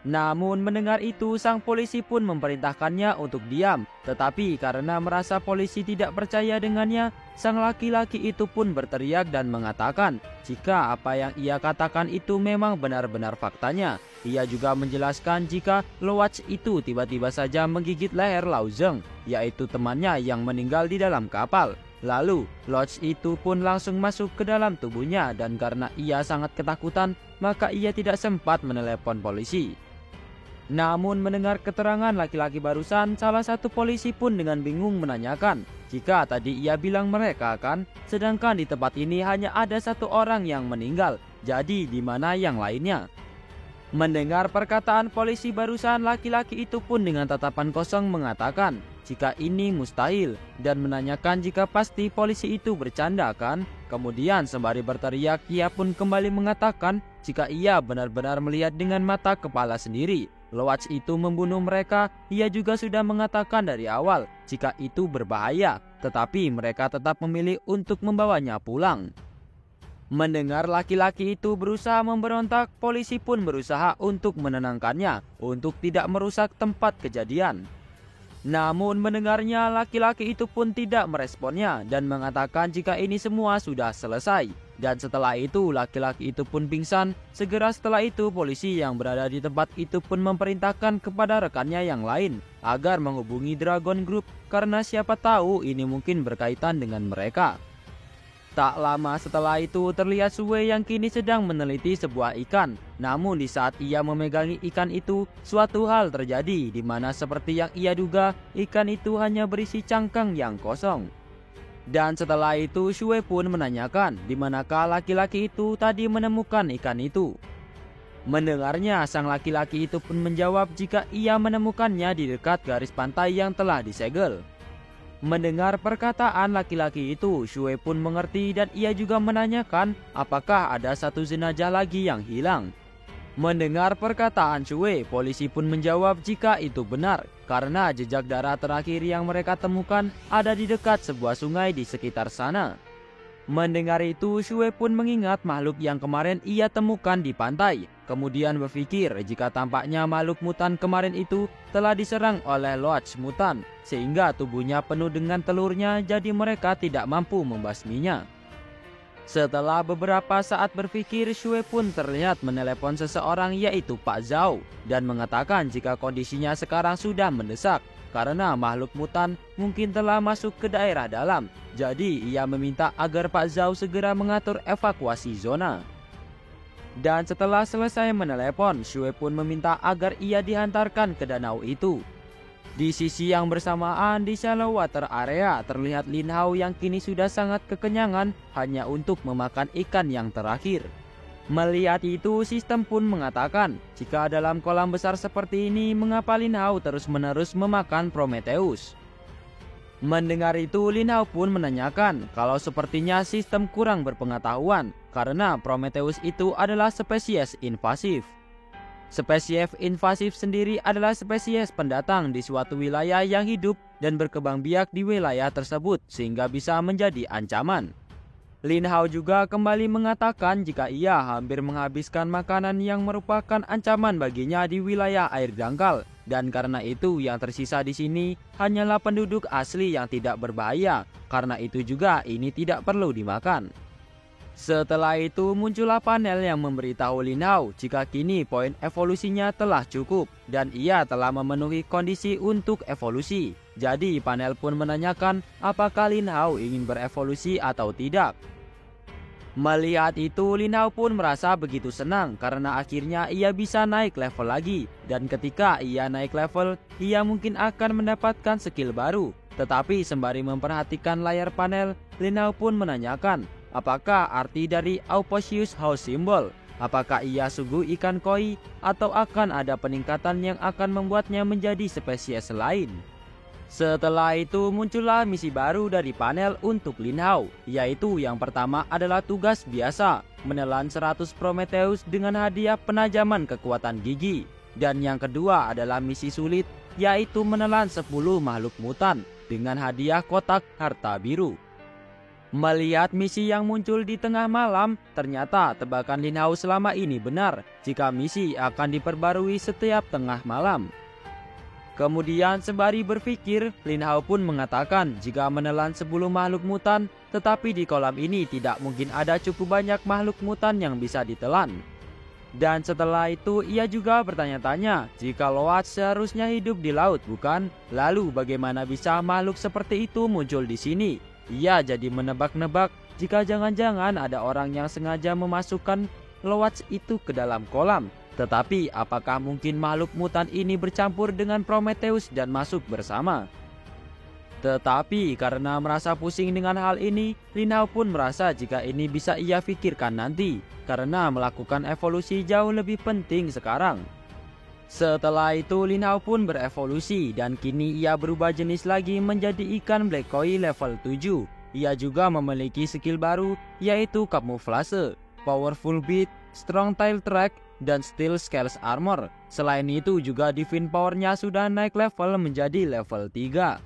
Speaker 1: Namun mendengar itu, sang polisi pun memerintahkannya untuk diam. Tetapi karena merasa polisi tidak percaya dengannya, sang laki-laki itu pun berteriak dan mengatakan jika apa yang ia katakan itu memang benar-benar faktanya. Ia juga menjelaskan jika Loach itu tiba-tiba saja menggigit leher Lao Zeng, yaitu temannya yang meninggal di dalam kapal. Lalu Loach itu pun langsung masuk ke dalam tubuhnya, dan karena ia sangat ketakutan, maka ia tidak sempat menelepon polisi. Namun mendengar keterangan laki-laki barusan, salah satu polisi pun dengan bingung menanyakan jika tadi ia bilang mereka kan, sedangkan di tempat ini hanya ada satu orang yang meninggal, jadi di mana yang lainnya? Mendengar perkataan polisi barusan, laki-laki itu pun dengan tatapan kosong mengatakan jika ini mustahil dan menanyakan jika pasti polisi itu bercanda kan. Kemudian sembari berteriak, ia pun kembali mengatakan jika ia benar-benar melihat dengan mata kepala sendiri Loach itu membunuh mereka. Ia juga sudah mengatakan dari awal jika itu berbahaya, tetapi mereka tetap memilih untuk membawanya pulang. Mendengar laki-laki itu berusaha memberontak, polisi pun berusaha untuk menenangkannya untuk tidak merusak tempat kejadian. Namun mendengarnya, laki-laki itu pun tidak meresponnya dan mengatakan jika ini semua sudah selesai. Dan setelah itu laki-laki itu pun pingsan. Segera setelah itu polisi yang berada di tempat itu pun memerintahkan kepada rekannya yang lain agar menghubungi Dragon Group karena siapa tahu ini mungkin berkaitan dengan mereka. Tak lama setelah itu terlihat Sue yang kini sedang meneliti sebuah ikan. Namun di saat ia memegangi ikan itu, suatu hal terjadi di mana seperti yang ia duga, ikan itu hanya berisi cangkang yang kosong. Dan setelah itu Sue pun menanyakan di manakah laki-laki itu tadi menemukan ikan itu. Mendengarnya, sang laki-laki itu pun menjawab jika ia menemukannya di dekat garis pantai yang telah disegel. Mendengar perkataan laki-laki itu, Sue pun mengerti dan ia juga menanyakan apakah ada satu jenazah lagi yang hilang. Mendengar perkataan Sue, polisi pun menjawab jika itu benar karena jejak darah terakhir yang mereka temukan ada di dekat sebuah sungai di sekitar sana. Mendengar itu, Sue pun mengingat makhluk yang kemarin ia temukan di pantai. Kemudian berpikir jika tampaknya makhluk mutan kemarin itu telah diserang oleh Loach mutan, sehingga tubuhnya penuh dengan telurnya jadi mereka tidak mampu membasminya. Setelah beberapa saat berpikir, Sue pun terlihat menelepon seseorang yaitu Pak Zhao dan mengatakan jika kondisinya sekarang sudah mendesak karena makhluk mutan mungkin telah masuk ke daerah dalam. Jadi ia meminta agar Pak Zhao segera mengatur evakuasi zona. Dan setelah selesai menelepon, Sue pun meminta agar ia dihantarkan ke danau itu. Di sisi yang bersamaan di shallow water area terlihat Lin Hao yang kini sudah sangat kekenyangan hanya untuk memakan ikan yang terakhir. Melihat itu, sistem pun mengatakan jika dalam kolam besar seperti ini mengapa Lin Hao terus-menerus memakan Prometheus. Mendengar itu, Lin Hao pun menanyakan kalau sepertinya sistem kurang berpengetahuan karena Prometheus itu adalah spesies invasif. Spesies invasif sendiri adalah spesies pendatang di suatu wilayah yang hidup dan berkembang biak di wilayah tersebut sehingga bisa menjadi ancaman. Lin Hao juga kembali mengatakan jika ia hampir menghabiskan makanan yang merupakan ancaman baginya di wilayah air dangkal dan karena itu yang tersisa di sini hanyalah penduduk asli yang tidak berbahaya. Karena itu juga ini tidak perlu dimakan. Setelah itu muncullah panel yang memberitahu Lin Hao jika kini poin evolusinya telah cukup dan ia telah memenuhi kondisi untuk evolusi. Jadi panel pun menanyakan apakah Lin Hao ingin berevolusi atau tidak. Melihat itu, Lin Hao pun merasa begitu senang karena akhirnya ia bisa naik level lagi. Dan ketika ia naik level, ia mungkin akan mendapatkan skill baru. Tetapi sembari memperhatikan layar panel, Lin Hao pun menanyakan apakah arti dari Auspicious House Symbol. Apakah ia sungguh ikan koi atau akan ada peningkatan yang akan membuatnya menjadi spesies lain. Setelah itu muncullah misi baru dari panel untuk Lin Hao, yaitu yang pertama adalah tugas biasa, menelan 100 Prometheus dengan hadiah penajaman kekuatan gigi. Dan yang kedua adalah misi sulit, yaitu menelan 10 makhluk mutan dengan hadiah kotak harta biru. Melihat misi yang muncul di tengah malam, ternyata tebakan Lin Hao selama ini benar jika misi akan diperbarui setiap tengah malam. Kemudian sembari berpikir, Lin Hao pun mengatakan jika menelan 10 makhluk mutan, tetapi di kolam ini tidak mungkin ada cukup banyak makhluk mutan yang bisa ditelan. Dan setelah itu ia juga bertanya-tanya jika Loach seharusnya hidup di laut bukan? Lalu bagaimana bisa makhluk seperti itu muncul di sini? Ia jadi menebak-nebak jika jangan-jangan ada orang yang sengaja memasukkan Loach itu ke dalam kolam. Tetapi apakah mungkin makhluk mutan ini bercampur dengan Prometheus dan masuk bersama? Tetapi karena merasa pusing dengan hal ini, Lin Hao pun merasa jika ini bisa ia pikirkan nanti, karena melakukan evolusi jauh lebih penting sekarang. Setelah itu Lin Hao pun berevolusi dan kini ia berubah jenis lagi menjadi ikan black koi level 7. Ia juga memiliki skill baru yaitu kamuflase, powerful beat, strong tail track, dan steel scales armor. Selain itu juga divine powernya sudah naik level menjadi level 3.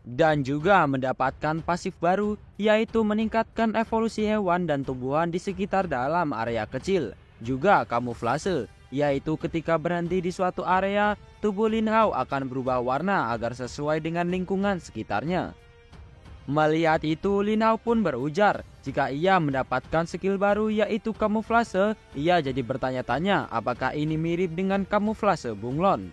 Speaker 1: Dan juga mendapatkan pasif baru yaitu meningkatkan evolusi hewan dan tumbuhan di sekitar dalam area kecil. Juga kamuflase, yaitu ketika berhenti di suatu area, tubuh Lin Hao akan berubah warna agar sesuai dengan lingkungan sekitarnya. Melihat itu, Lin Hao pun berujar jika ia mendapatkan skill baru yaitu kamuflase. Ia jadi bertanya-tanya apakah ini mirip dengan kamuflase bunglon.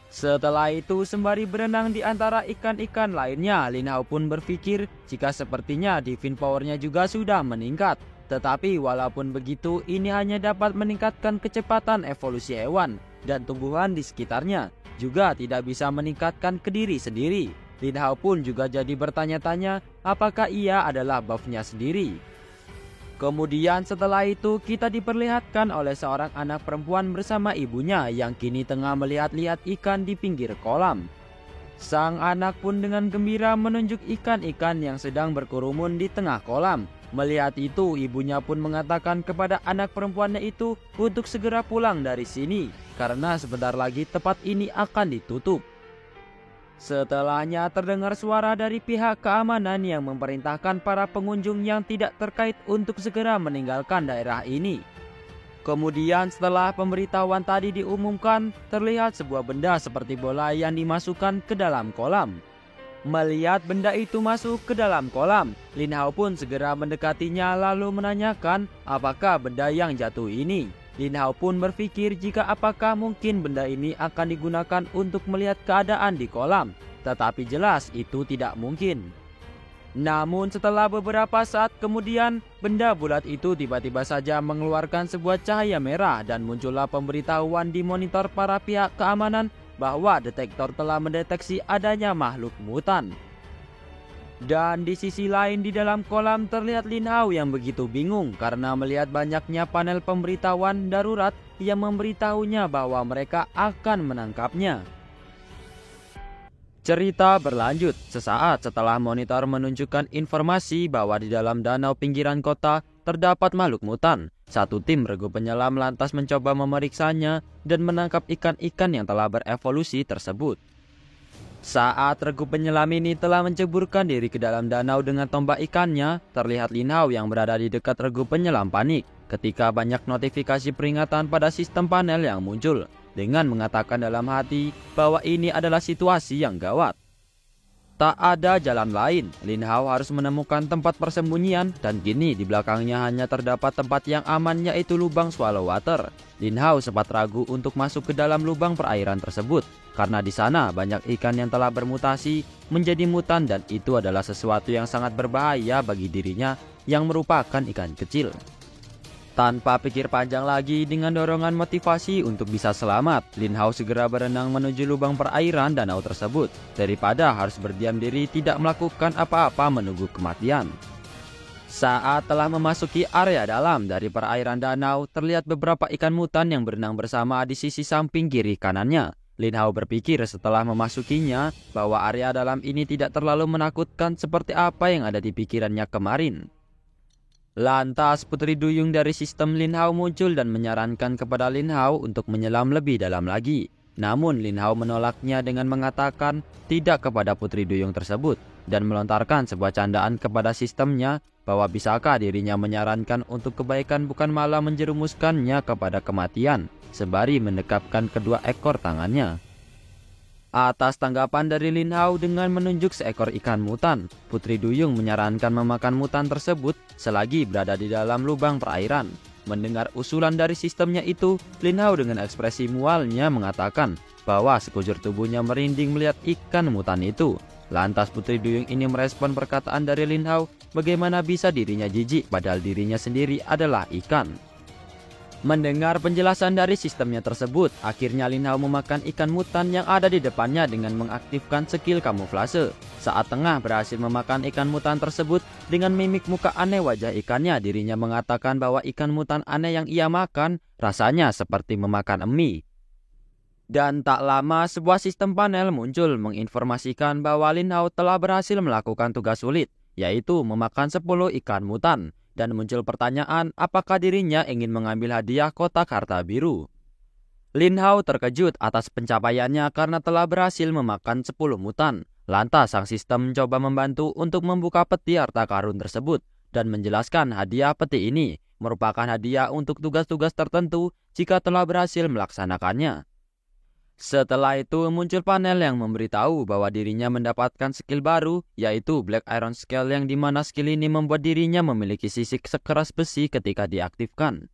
Speaker 1: Setelah itu, sembari berenang di antara ikan-ikan lainnya, Lin Hao pun berpikir jika sepertinya divine powernya juga sudah meningkat. Tetapi walaupun begitu, ini hanya dapat meningkatkan kecepatan evolusi hewan dan tumbuhan di sekitarnya, juga tidak bisa meningkatkan ke diri sendiri. Lin Hao pun juga jadi bertanya-tanya apakah ia adalah buffnya sendiri. Kemudian setelah itu kita diperlihatkan oleh seorang anak perempuan bersama ibunya yang kini tengah melihat-lihat ikan di pinggir kolam. Sang anak pun dengan gembira menunjuk ikan-ikan yang sedang berkerumun di tengah kolam. Melihat itu, ibunya pun mengatakan kepada anak perempuannya itu untuk segera pulang dari sini karena sebentar lagi tempat ini akan ditutup. Setelahnya terdengar suara dari pihak keamanan yang memerintahkan para pengunjung yang tidak terkait untuk segera meninggalkan daerah ini. Kemudian setelah pemberitahuan tadi diumumkan, terlihat sebuah benda seperti bola yang dimasukkan ke dalam kolam. Melihat benda itu masuk ke dalam kolam, Lin Hao pun segera mendekatinya lalu menanyakan apakah benda yang jatuh ini. Lin Hao pun berpikir jika apakah mungkin benda ini akan digunakan untuk melihat keadaan di kolam. Tetapi jelas itu tidak mungkin. Namun setelah beberapa saat kemudian, benda bulat itu tiba-tiba saja mengeluarkan sebuah cahaya merah dan muncullah pemberitahuan di monitor para pihak keamanan bahwa detektor telah mendeteksi adanya makhluk mutan. Dan di sisi lain di dalam kolam terlihat Lin Hao yang begitu bingung karena melihat banyaknya panel pemberitahuan darurat yang memberitahunya bahwa mereka akan menangkapnya. Cerita berlanjut sesaat setelah monitor menunjukkan informasi bahwa di dalam danau pinggiran kota terdapat makhluk mutan. Satu tim regu penyelam lantas mencoba memeriksanya dan menangkap ikan-ikan yang telah berevolusi tersebut. Saat regu penyelam ini telah menceburkan diri ke dalam danau dengan tombak ikannya, terlihat Lin Hao yang berada di dekat regu penyelam panik ketika banyak notifikasi peringatan pada sistem panel yang muncul, dengan mengatakan dalam hati bahwa ini adalah situasi yang gawat. Tak ada jalan lain, Lin Hao harus menemukan tempat persembunyian dan kini di belakangnya hanya terdapat tempat yang aman yaitu lubang swallow water. Lin Hao sempat ragu untuk masuk ke dalam lubang perairan tersebut karena di sana banyak ikan yang telah bermutasi menjadi mutan dan itu adalah sesuatu yang sangat berbahaya bagi dirinya yang merupakan ikan kecil. Tanpa pikir panjang lagi, dengan dorongan motivasi untuk bisa selamat, Lin Hao segera berenang menuju lubang perairan danau tersebut, daripada harus berdiam diri tidak melakukan apa-apa menunggu kematian. Saat telah memasuki area dalam dari perairan danau, terlihat beberapa ikan mutan yang berenang bersama di sisi samping kiri kanannya. Lin Hao berpikir setelah memasukinya bahwa area dalam ini tidak terlalu menakutkan seperti apa yang ada di pikirannya kemarin. Lantas Putri Duyung dari sistem Lin Hao muncul dan menyarankan kepada Lin Hao untuk menyelam lebih dalam lagi. Namun Lin Hao menolaknya dengan mengatakan tidak kepada Putri Duyung tersebut dan melontarkan sebuah candaan kepada sistemnya bahwa bisakah dirinya menyarankan untuk kebaikan bukan malah menjerumuskannya kepada kematian, sembari mendekapkan kedua ekor tangannya. Atas tanggapan dari Lin Hao dengan menunjuk seekor ikan mutan, Putri Duyung menyarankan memakan mutan tersebut selagi berada di dalam lubang perairan. Mendengar usulan dari sistemnya itu, Lin Hao dengan ekspresi mualnya mengatakan bahwa sekujur tubuhnya merinding melihat ikan mutan itu. Lantas Putri Duyung ini merespon perkataan dari Lin Hao, bagaimana bisa dirinya jijik padahal dirinya sendiri adalah ikan. Mendengar penjelasan dari sistemnya tersebut, akhirnya Lin Hao memakan ikan mutan yang ada di depannya dengan mengaktifkan skill kamuflase. Saat tengah berhasil memakan ikan mutan tersebut, dengan mimik muka aneh wajah ikannya, dirinya mengatakan bahwa ikan mutan aneh yang ia makan rasanya seperti memakan mie. Dan tak lama sebuah sistem panel muncul menginformasikan bahwa Lin Hao telah berhasil melakukan tugas sulit, yaitu memakan 10 ikan mutan. Dan muncul pertanyaan apakah dirinya ingin mengambil hadiah kotak harta biru. Lin Hao terkejut atas pencapaiannya karena telah berhasil memakan 10 mutan. Lantas sang sistem mencoba membantu untuk membuka peti harta karun tersebut dan menjelaskan hadiah peti ini merupakan hadiah untuk tugas-tugas tertentu jika telah berhasil melaksanakannya. Setelah itu muncul panel yang memberitahu bahwa dirinya mendapatkan skill baru, yaitu Black Iron Scale, yang dimana skill ini membuat dirinya memiliki sisik sekeras besi ketika diaktifkan.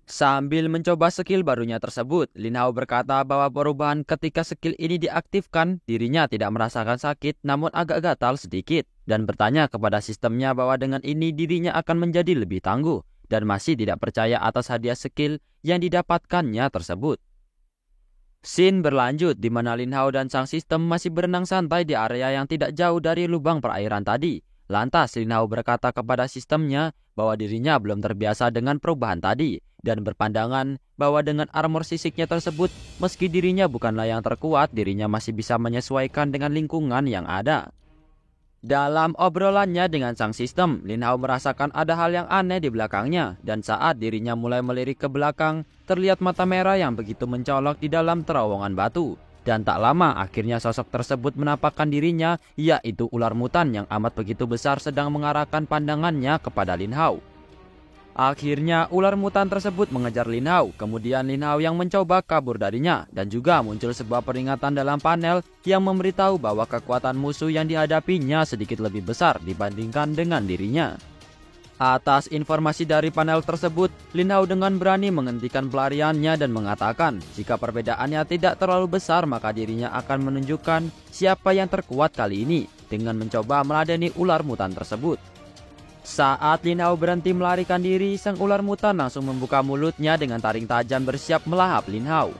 Speaker 1: Sambil mencoba skill barunya tersebut, Lin Hao berkata bahwa perubahan ketika skill ini diaktifkan, dirinya tidak merasakan sakit namun agak gatal sedikit, dan bertanya kepada sistemnya bahwa dengan ini dirinya akan menjadi lebih tangguh, dan masih tidak percaya atas hadiah skill yang didapatkannya tersebut. Scene berlanjut di mana Lin Hao dan sang sistem masih berenang santai di area yang tidak jauh dari lubang perairan tadi. Lantas Lin Hao berkata kepada sistemnya bahwa dirinya belum terbiasa dengan perubahan tadi dan berpandangan bahwa dengan armor sisiknya tersebut, meski dirinya bukanlah yang terkuat, dirinya masih bisa menyesuaikan dengan lingkungan yang ada. Dalam obrolannya dengan sang sistem, Lin Hao merasakan ada hal yang aneh di belakangnya, dan saat dirinya mulai melirik ke belakang, terlihat mata merah yang begitu mencolok di dalam terowongan batu. Dan tak lama akhirnya sosok tersebut menampakkan dirinya, yaitu ular mutan yang amat begitu besar sedang mengarahkan pandangannya kepada Lin Hao. Akhirnya ular mutan tersebut mengejar Lin Hao, kemudian Lin Hao yang mencoba kabur darinya, dan juga muncul sebuah peringatan dalam panel yang memberitahu bahwa kekuatan musuh yang dihadapinya sedikit lebih besar dibandingkan dengan dirinya. Atas informasi dari panel tersebut, Lin Hao dengan berani menghentikan pelariannya dan mengatakan jika perbedaannya tidak terlalu besar maka dirinya akan menunjukkan siapa yang terkuat kali ini dengan mencoba meladeni ular mutan tersebut. Saat Lin Hao berhenti melarikan diri, sang ular mutan langsung membuka mulutnya dengan taring tajam bersiap melahap Lin Hao.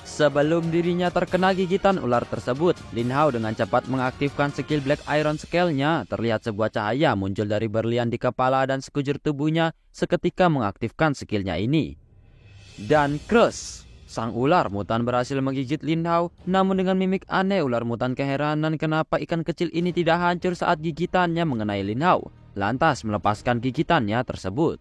Speaker 1: Sebelum dirinya terkena gigitan ular tersebut, Lin Hao dengan cepat mengaktifkan skill Black Iron Scale-nya. Terlihat sebuah cahaya muncul dari berlian di kepala dan sekujur tubuhnya seketika mengaktifkan skillnya ini. Dan crush! Sang ular mutan berhasil menggigit Lin Hao, namun dengan mimik aneh ular mutan keheranan kenapa ikan kecil ini tidak hancur saat gigitannya mengenai Lin Hao, lantas melepaskan gigitannya tersebut.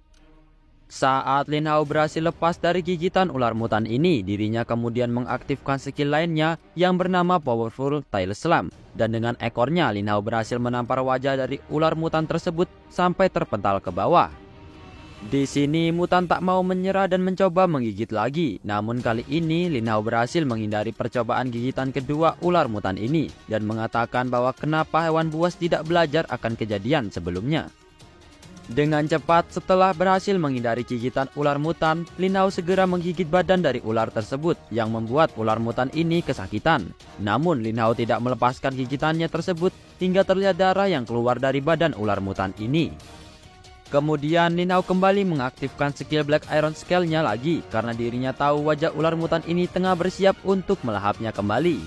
Speaker 1: Saat Lin Hao berhasil lepas dari gigitan ular mutan ini, dirinya kemudian mengaktifkan skill lainnya yang bernama Powerful Tail Slam, dan dengan ekornya Lin Hao berhasil menampar wajah dari ular mutan tersebut sampai terpental ke bawah. Di sini mutan tak mau menyerah dan mencoba menggigit lagi, namun kali ini Lin Hao berhasil menghindari percobaan gigitan kedua ular mutan ini dan mengatakan bahwa kenapa hewan buas tidak belajar akan kejadian sebelumnya. Dengan cepat setelah berhasil menghindari gigitan ular mutan, Lin Hao segera menggigit badan dari ular tersebut yang membuat ular mutan ini kesakitan. Namun Lin Hao tidak melepaskan gigitannya tersebut hingga terlihat darah yang keluar dari badan ular mutan ini. Kemudian Lin Hao kembali mengaktifkan skill Black Iron Scale-nya lagi karena dirinya tahu wajah ular mutan ini tengah bersiap untuk melahapnya kembali.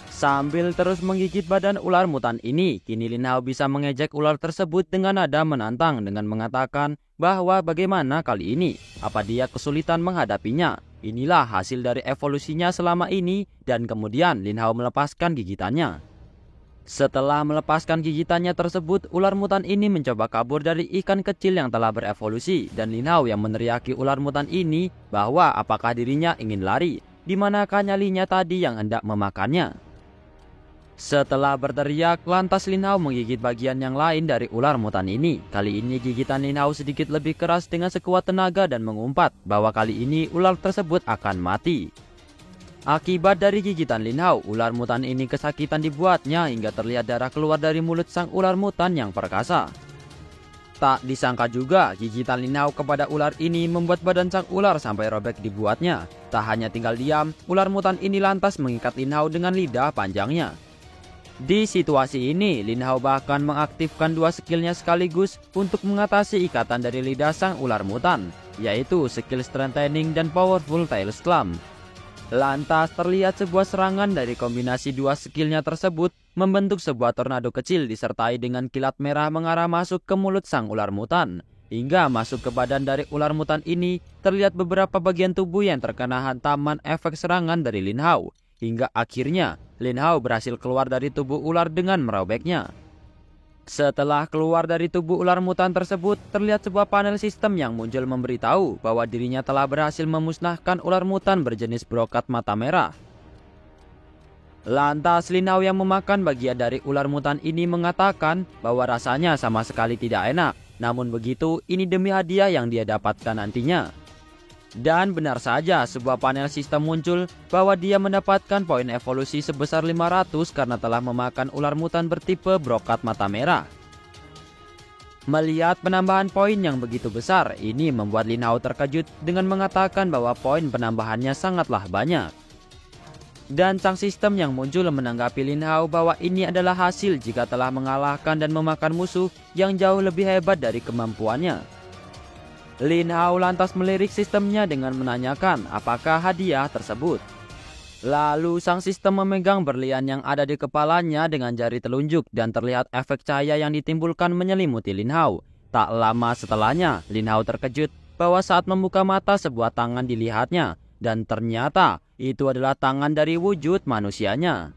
Speaker 1: Sambil terus menggigit badan ular mutan ini, kini Lin Hao bisa mengejek ular tersebut dengan nada menantang dengan mengatakan bahwa bagaimana kali ini, apa dia kesulitan menghadapinya. Inilah hasil dari evolusinya selama ini, dan kemudian Lin Hao melepaskan gigitannya. Setelah melepaskan gigitannya tersebut, ular mutan ini mencoba kabur dari ikan kecil yang telah berevolusi, dan Lin Hao yang meneriaki ular mutan ini bahwa apakah dirinya ingin lari, di manakah nyalinya tadi yang hendak memakannya. Setelah berteriak, lantas Lin Hao menggigit bagian yang lain dari ular mutan ini. Kali ini gigitan Lin Hao sedikit lebih keras dengan sekuat tenaga dan mengumpat bahwa kali ini ular tersebut akan mati. Akibat dari gigitan Lin Hao, ular mutan ini kesakitan dibuatnya hingga terlihat darah keluar dari mulut sang ular mutan yang perkasa. Tak disangka juga, gigitan Lin Hao kepada ular ini membuat badan sang ular sampai robek dibuatnya. Tak hanya tinggal diam, ular mutan ini lantas mengikat Lin Hao dengan lidah panjangnya. Di situasi ini, Lin Hao bahkan mengaktifkan dua skillnya sekaligus untuk mengatasi ikatan dari lidah sang ular mutan, yaitu skill Strengthening dan Powerful Tail Slam. Lantas terlihat sebuah serangan dari kombinasi dua skillnya tersebut membentuk sebuah tornado kecil disertai dengan kilat merah mengarah masuk ke mulut sang ular mutan. hingga masuk ke badan dari ular mutan ini. Terlihat beberapa bagian tubuh yang terkena hantaman efek serangan dari Lin Hao, hingga akhirnya Lin Hao berhasil keluar dari tubuh ular dengan merobeknya. Setelah keluar dari tubuh ular mutan tersebut, terlihat sebuah panel sistem yang muncul memberitahu bahwa dirinya telah berhasil memusnahkan ular mutan berjenis brokat mata merah. Lantas Lin Hao yang memakan bagian dari ular mutan ini mengatakan bahwa rasanya sama sekali tidak enak. Namun begitu, ini demi hadiah yang dia dapatkan nantinya. Dan benar saja, sebuah panel sistem muncul bahwa dia mendapatkan poin evolusi sebesar 500 karena telah memakan ular mutan bertipe brokat mata merah. Melihat penambahan poin yang begitu besar, ini membuat Lin Hao terkejut dengan mengatakan bahwa poin penambahannya sangatlah banyak. Dan sang sistem yang muncul menanggapi Lin Hao bahwa ini adalah hasil jika telah mengalahkan dan memakan musuh yang jauh lebih hebat dari kemampuannya. Lin Hao lantas melirik sistemnya dengan menanyakan apakah hadiah tersebut. Lalu sang sistem memegang berlian yang ada di kepalanya dengan jari telunjuk dan terlihat efek cahaya yang ditimbulkan menyelimuti Lin Hao. Tak lama setelahnya, Lin Hao terkejut bahwa saat membuka mata sebuah tangan dilihatnya dan ternyata itu adalah tangan dari wujud manusianya.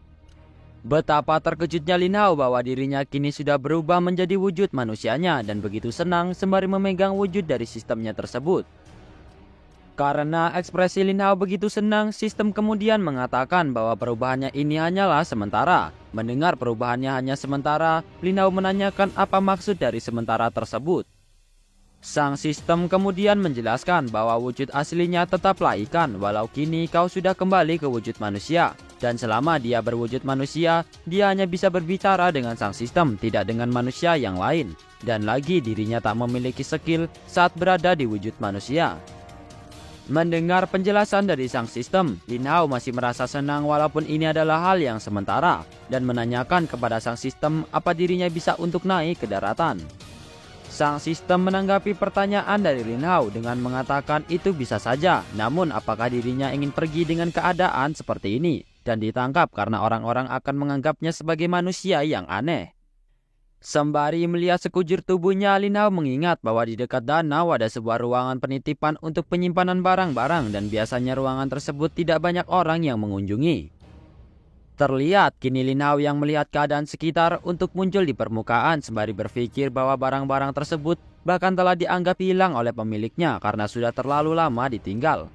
Speaker 1: Betapa terkejutnya Lin Hao bahwa dirinya kini sudah berubah menjadi wujud manusianya dan begitu senang sembari memegang wujud dari sistemnya tersebut. Karena ekspresi Lin Hao begitu senang, sistem kemudian mengatakan bahwa perubahannya ini hanyalah sementara. Mendengar perubahannya hanya sementara, Lin Hao menanyakan apa maksud dari sementara tersebut. Sang sistem kemudian menjelaskan bahwa wujud aslinya tetaplah ikan walau kini kau sudah kembali ke wujud manusia. Dan selama dia berwujud manusia, dia hanya bisa berbicara dengan sang sistem, tidak dengan manusia yang lain. Dan lagi dirinya tak memiliki skill saat berada di wujud manusia. Mendengar penjelasan dari sang sistem, Lin Hao masih merasa senang walaupun ini adalah hal yang sementara. Dan menanyakan kepada sang sistem apa dirinya bisa untuk naik ke daratan. Sang sistem menanggapi pertanyaan dari Lin Hao dengan mengatakan itu bisa saja. Namun apakah dirinya ingin pergi dengan keadaan seperti ini dan ditangkap karena orang-orang akan menganggapnya sebagai manusia yang aneh. Sembari melihat sekujur tubuhnya, Lin Hao mengingat bahwa di dekat danau ada sebuah ruangan penitipan untuk penyimpanan barang-barang dan biasanya ruangan tersebut tidak banyak orang yang mengunjungi. Terlihat kini Lin Hao yang melihat keadaan sekitar untuk muncul di permukaan sembari berpikir bahwa barang-barang tersebut bahkan telah dianggap hilang oleh pemiliknya karena sudah terlalu lama ditinggal.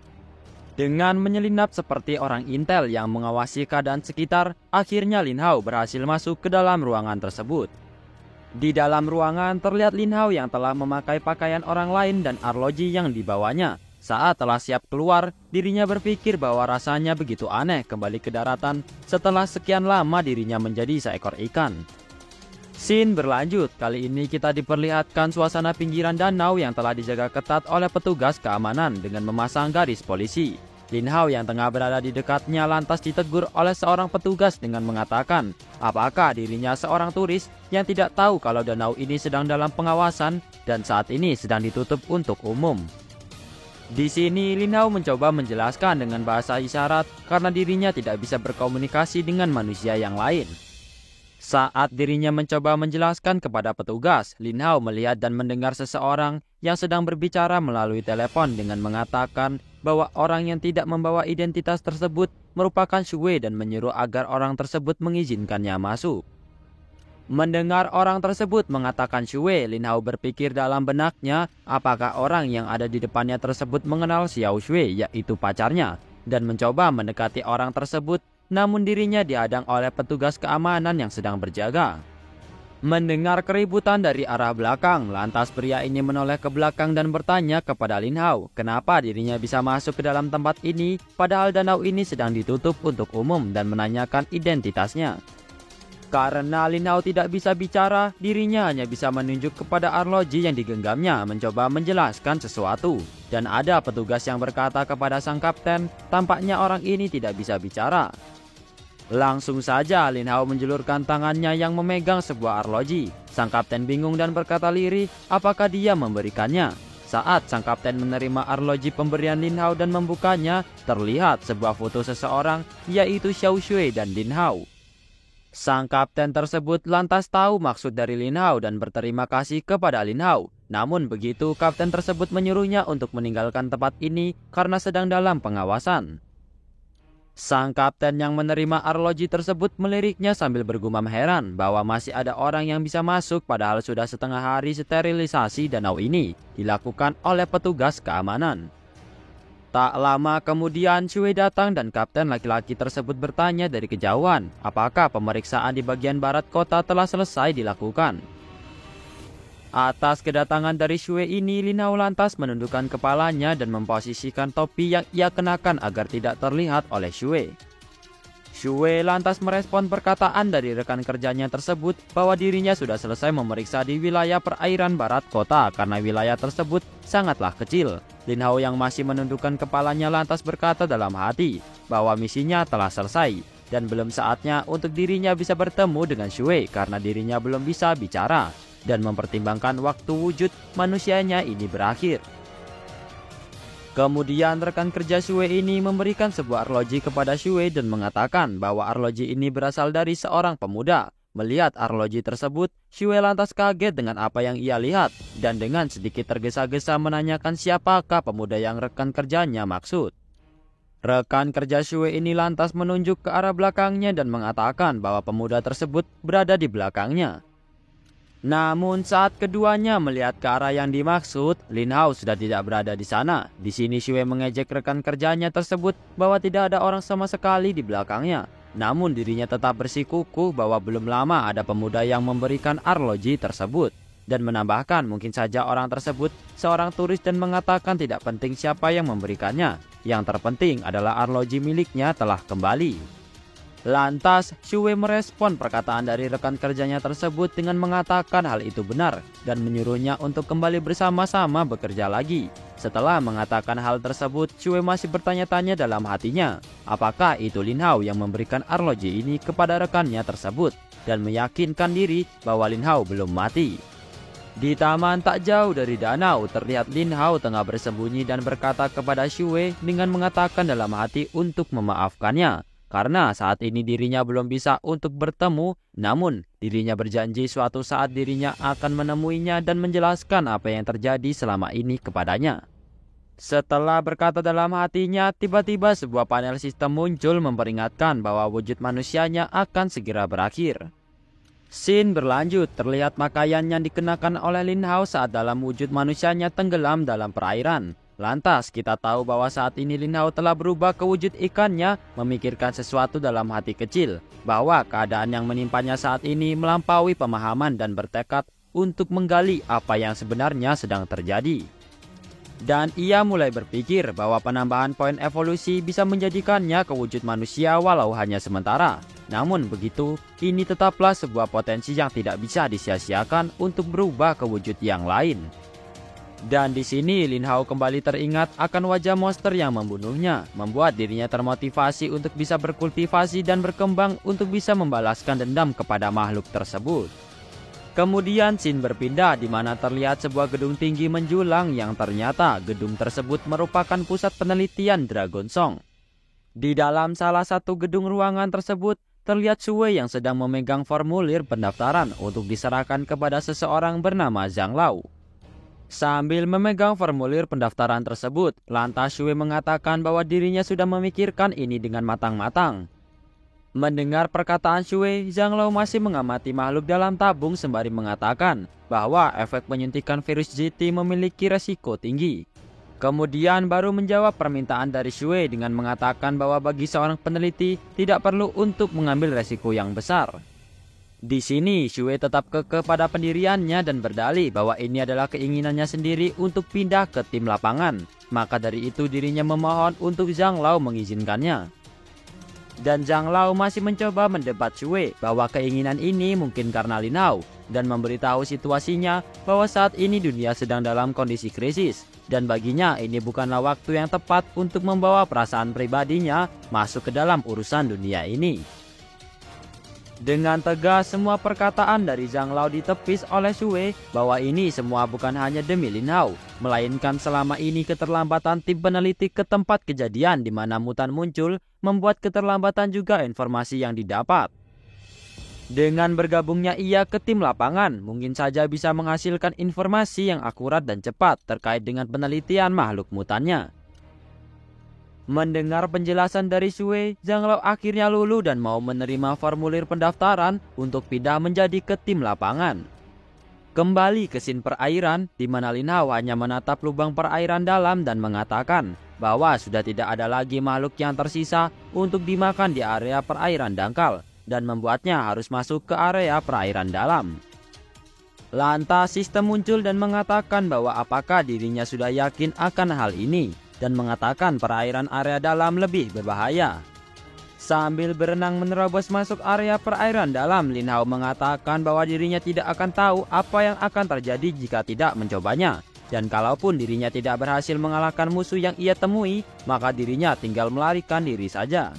Speaker 1: Dengan menyelinap seperti orang intel yang mengawasi keadaan sekitar, akhirnya Lin Hao berhasil masuk ke dalam ruangan tersebut. Di dalam ruangan terlihat Lin Hao yang telah memakai pakaian orang lain dan arloji yang dibawanya. Saat telah siap keluar, dirinya berpikir bahwa rasanya begitu aneh kembali ke daratan setelah sekian lama dirinya menjadi seekor ikan. Scene berlanjut, kali ini kita diperlihatkan suasana pinggiran danau yang telah dijaga ketat oleh petugas keamanan dengan memasang garis polisi. Lin Hao yang tengah berada di dekatnya lantas ditegur oleh seorang petugas dengan mengatakan apakah dirinya seorang turis yang tidak tahu kalau danau ini sedang dalam pengawasan dan saat ini sedang ditutup untuk umum. Di sini Lin Hao mencoba menjelaskan dengan bahasa isyarat karena dirinya tidak bisa berkomunikasi dengan manusia yang lain. Saat dirinya mencoba menjelaskan kepada petugas, Lin Hao melihat dan mendengar seseorang yang sedang berbicara melalui telepon dengan mengatakan bahwa orang yang tidak membawa identitas tersebut merupakan Shui dan menyuruh agar orang tersebut mengizinkannya masuk. Mendengar orang tersebut mengatakan Shui, Lin Hao berpikir dalam benaknya apakah orang yang ada di depannya tersebut mengenal Xiao Shui, yaitu pacarnya, dan mencoba mendekati orang tersebut. Namun dirinya dihadang oleh petugas keamanan yang sedang berjaga. Mendengar keributan dari arah belakang, lantas pria ini menoleh ke belakang dan bertanya kepada Lin Hao kenapa dirinya bisa masuk ke dalam tempat ini padahal danau ini sedang ditutup untuk umum dan menanyakan identitasnya. Karena Lin Hao tidak bisa bicara, dirinya hanya bisa menunjuk kepada arloji yang digenggamnya mencoba menjelaskan sesuatu. Dan ada petugas yang berkata kepada sang kapten, tampaknya orang ini tidak bisa bicara. Langsung saja Lin Hao menjulurkan tangannya yang memegang sebuah arloji. Sang kapten bingung dan berkata lirih apakah dia memberikannya. Saat sang kapten menerima arloji pemberian Lin Hao dan membukanya, terlihat sebuah foto seseorang yaitu Xiao Shui dan Lin Hao. Sang kapten tersebut lantas tahu maksud dari Lin Hao dan berterima kasih kepada Lin Hao. Namun begitu, kapten tersebut menyuruhnya untuk meninggalkan tempat ini karena sedang dalam pengawasan. Sang kapten yang menerima arloji tersebut meliriknya sambil bergumam heran bahwa masih ada orang yang bisa masuk, padahal sudah setengah hari sterilisasi danau ini dilakukan oleh petugas keamanan. Tak lama kemudian Shui datang dan kapten laki-laki tersebut bertanya dari kejauhan apakah pemeriksaan di bagian barat kota telah selesai dilakukan. Atas kedatangan dari Shui ini, Lin Hao lantas menundukkan kepalanya dan memposisikan topi yang ia kenakan agar tidak terlihat oleh Shui. Shui lantas merespon perkataan dari rekan kerjanya tersebut bahwa dirinya sudah selesai memeriksa di wilayah perairan barat kota karena wilayah tersebut sangatlah kecil. Lin Hao yang masih menundukkan kepalanya lantas berkata dalam hati bahwa misinya telah selesai dan belum saatnya untuk dirinya bisa bertemu dengan Shui karena dirinya belum bisa bicara dan mempertimbangkan waktu wujud manusianya ini berakhir. Kemudian rekan kerja Shui ini memberikan sebuah arloji kepada Shui dan mengatakan bahwa arloji ini berasal dari seorang pemuda. Melihat arloji tersebut, Shui lantas kaget dengan apa yang ia lihat dan dengan sedikit tergesa-gesa menanyakan siapakah pemuda yang rekan kerjanya maksud. Rekan kerja Shui ini lantas menunjuk ke arah belakangnya dan mengatakan bahwa pemuda tersebut berada di belakangnya. Namun saat keduanya melihat ke arah yang dimaksud, Lin Hao sudah tidak berada di sana. Di sini Shui mengejek rekan kerjanya tersebut bahwa tidak ada orang sama sekali di belakangnya. Namun dirinya tetap bersikukuh bahwa belum lama ada pemuda yang memberikan arloji tersebut. Dan menambahkan mungkin saja orang tersebut seorang turis dan mengatakan tidak penting siapa yang memberikannya. Yang terpenting adalah arloji miliknya telah kembali. Lantas, Shui merespon perkataan dari rekan kerjanya tersebut dengan mengatakan hal itu benar dan menyuruhnya untuk kembali bersama-sama bekerja lagi. Setelah mengatakan hal tersebut, Shui masih bertanya-tanya dalam hatinya, apakah itu Lin Hao yang memberikan arloji ini kepada rekannya tersebut dan meyakinkan diri bahwa Lin Hao belum mati. Di taman tak jauh dari danau, terlihat Lin Hao tengah bersembunyi dan berkata kepada Shui dengan mengatakan dalam hati untuk memaafkannya. Karena saat ini dirinya belum bisa untuk bertemu, namun dirinya berjanji suatu saat dirinya akan menemuinya dan menjelaskan apa yang terjadi selama ini kepadanya. Setelah berkata dalam hatinya, tiba-tiba sebuah panel sistem muncul memperingatkan bahwa wujud manusianya akan segera berakhir. Scene berlanjut, terlihat pakaian yang dikenakan oleh Lin Hao saat dalam wujud manusianya tenggelam dalam perairan. Lantas kita tahu bahwa saat ini Lin Hao telah berubah ke wujud ikannya, memikirkan sesuatu dalam hati kecil, bahwa keadaan yang menimpanya saat ini melampaui pemahaman dan bertekad untuk menggali apa yang sebenarnya sedang terjadi. Dan ia mulai berpikir bahwa penambahan poin evolusi bisa menjadikannya ke wujud manusia walau hanya sementara. Namun begitu, ini tetaplah sebuah potensi yang tidak bisa disia-siakan untuk berubah ke wujud yang lain. Dan di sini Lin Hao kembali teringat akan wajah monster yang membunuhnya, membuat dirinya termotivasi untuk bisa berkultivasi dan berkembang untuk bisa membalaskan dendam kepada makhluk tersebut. Kemudian scene berpindah di mana terlihat sebuah gedung tinggi menjulang yang ternyata gedung tersebut merupakan pusat penelitian Dragon Song. Di dalam salah satu gedung ruangan tersebut terlihat Shui yang sedang memegang formulir pendaftaran untuk diserahkan kepada seseorang bernama Zhang Lao. Sambil memegang formulir pendaftaran tersebut, lantas Shui mengatakan bahwa dirinya sudah memikirkan ini dengan matang-matang. Mendengar perkataan Shui, Zhang Lao masih mengamati makhluk dalam tabung sembari mengatakan bahwa efek penyuntikan virus GT memiliki resiko tinggi. Kemudian baru menjawab permintaan dari Shui dengan mengatakan bahwa bagi seorang peneliti tidak perlu untuk mengambil resiko yang besar. Di sini Shui tetap kekeh pada pendiriannya dan berdalih bahwa ini adalah keinginannya sendiri untuk pindah ke tim lapangan. Maka dari itu dirinya memohon untuk Zhang Lao mengizinkannya. Dan Zhang Lao masih mencoba mendebat Shui bahwa keinginan ini mungkin karena Lin Hao dan memberitahu situasinya bahwa saat ini dunia sedang dalam kondisi krisis dan baginya ini bukanlah waktu yang tepat untuk membawa perasaan pribadinya masuk ke dalam urusan dunia ini. Dengan tegas semua perkataan dari Zhang Lao ditepis oleh Shui bahwa ini semua bukan hanya demi Lin Hao, melainkan selama ini keterlambatan tim peneliti ke tempat kejadian di mana mutan muncul membuat keterlambatan juga informasi yang didapat. Dengan bergabungnya ia ke tim lapangan, mungkin saja bisa menghasilkan informasi yang akurat dan cepat terkait dengan penelitian makhluk mutannya. Mendengar penjelasan dari Sue, Zhang Lao akhirnya luluh dan mau menerima formulir pendaftaran untuk pindah menjadi ke tim lapangan. Kembali ke scene perairan, di mana Lin Hao hanya menatap lubang perairan dalam dan mengatakan bahwa sudah tidak ada lagi makhluk yang tersisa untuk dimakan di area perairan dangkal, dan membuatnya harus masuk ke area perairan dalam. Lantas sistem muncul dan mengatakan bahwa apakah dirinya sudah yakin akan hal ini, dan mengatakan perairan area dalam lebih berbahaya. Sambil berenang menerobos masuk area perairan dalam, Lin Hao mengatakan bahwa dirinya tidak akan tahu apa yang akan terjadi jika tidak mencobanya. Dan kalaupun dirinya tidak berhasil mengalahkan musuh yang ia temui, maka dirinya tinggal melarikan diri saja.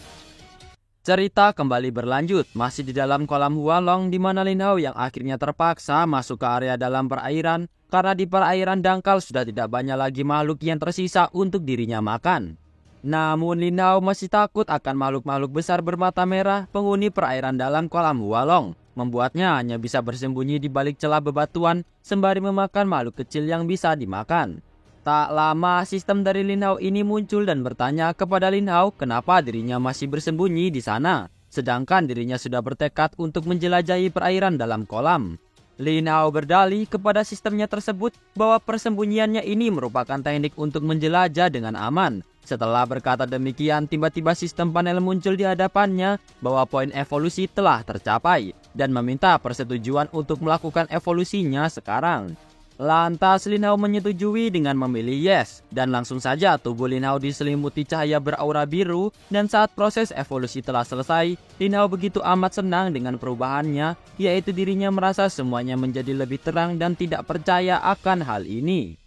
Speaker 1: Cerita kembali berlanjut, masih di dalam kolam Hualong, di mana Lin Hao yang akhirnya terpaksa masuk ke area dalam perairan karena di perairan dangkal sudah tidak banyak lagi makhluk yang tersisa untuk dirinya makan. Namun Lin Hao masih takut akan makhluk-makhluk besar bermata merah penghuni perairan dalam kolam Hualong, membuatnya hanya bisa bersembunyi di balik celah bebatuan sembari memakan makhluk kecil yang bisa dimakan. Tak lama sistem dari Lin Hao ini muncul dan bertanya kepada Lin Hao kenapa dirinya masih bersembunyi di sana, sedangkan dirinya sudah bertekad untuk menjelajahi perairan dalam kolam. Lin Hao berdalih kepada sistemnya tersebut bahwa persembunyiannya ini merupakan teknik untuk menjelajah dengan aman. Setelah berkata demikian, tiba-tiba sistem panel muncul di hadapannya bahwa poin evolusi telah tercapai dan meminta persetujuan untuk melakukan evolusinya sekarang. Lantas Lin Hao menyetujui dengan memilih yes, dan langsung saja tubuh Lin Hao diselimuti cahaya beraura biru, dan saat proses evolusi telah selesai, Lin Hao begitu amat senang dengan perubahannya, yaitu dirinya merasa semuanya menjadi lebih terang dan tidak percaya akan hal ini.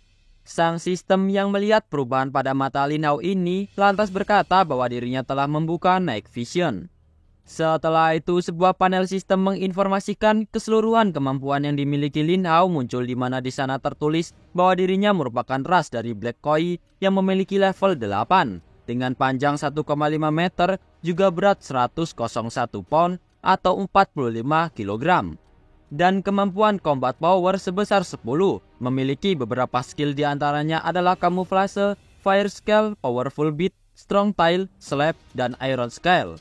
Speaker 1: Sang sistem yang melihat perubahan pada mata Lin Hao ini lantas berkata bahwa dirinya telah membuka Night Vision. Setelah itu, sebuah panel sistem menginformasikan keseluruhan kemampuan yang dimiliki Lin Hao muncul, di mana di sana tertulis bahwa dirinya merupakan ras dari Black Koi yang memiliki level 8 dengan panjang 1,5 meter, juga berat 101 pound atau 45 kg. Dan kemampuan combat power sebesar 10, memiliki beberapa skill diantaranya adalah kamuflase, fire scale, powerful beat, strong tail, slap, dan iron scale.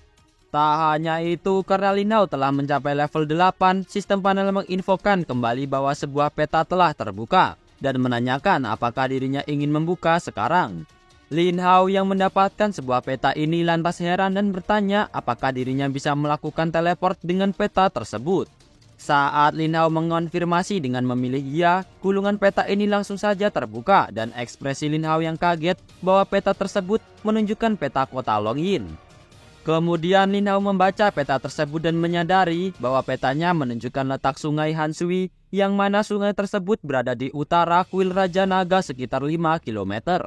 Speaker 1: Tak hanya itu, karena Lin Hao telah mencapai level 8, sistem panel menginfokan kembali bahwa sebuah peta telah terbuka dan menanyakan apakah dirinya ingin membuka sekarang. Lin Hao yang mendapatkan sebuah peta ini lantas heran dan bertanya apakah dirinya bisa melakukan teleport dengan peta tersebut. Saat Lin Hao mengonfirmasi dengan memilih iya, gulungan peta ini langsung saja terbuka dan ekspresi Lin Hao yang kaget bahwa peta tersebut menunjukkan peta kota Longyin. Kemudian Lin Hao membaca peta tersebut dan menyadari bahwa petanya menunjukkan letak sungai Hansui, yang mana sungai tersebut berada di utara kuil Raja Naga sekitar 5 km.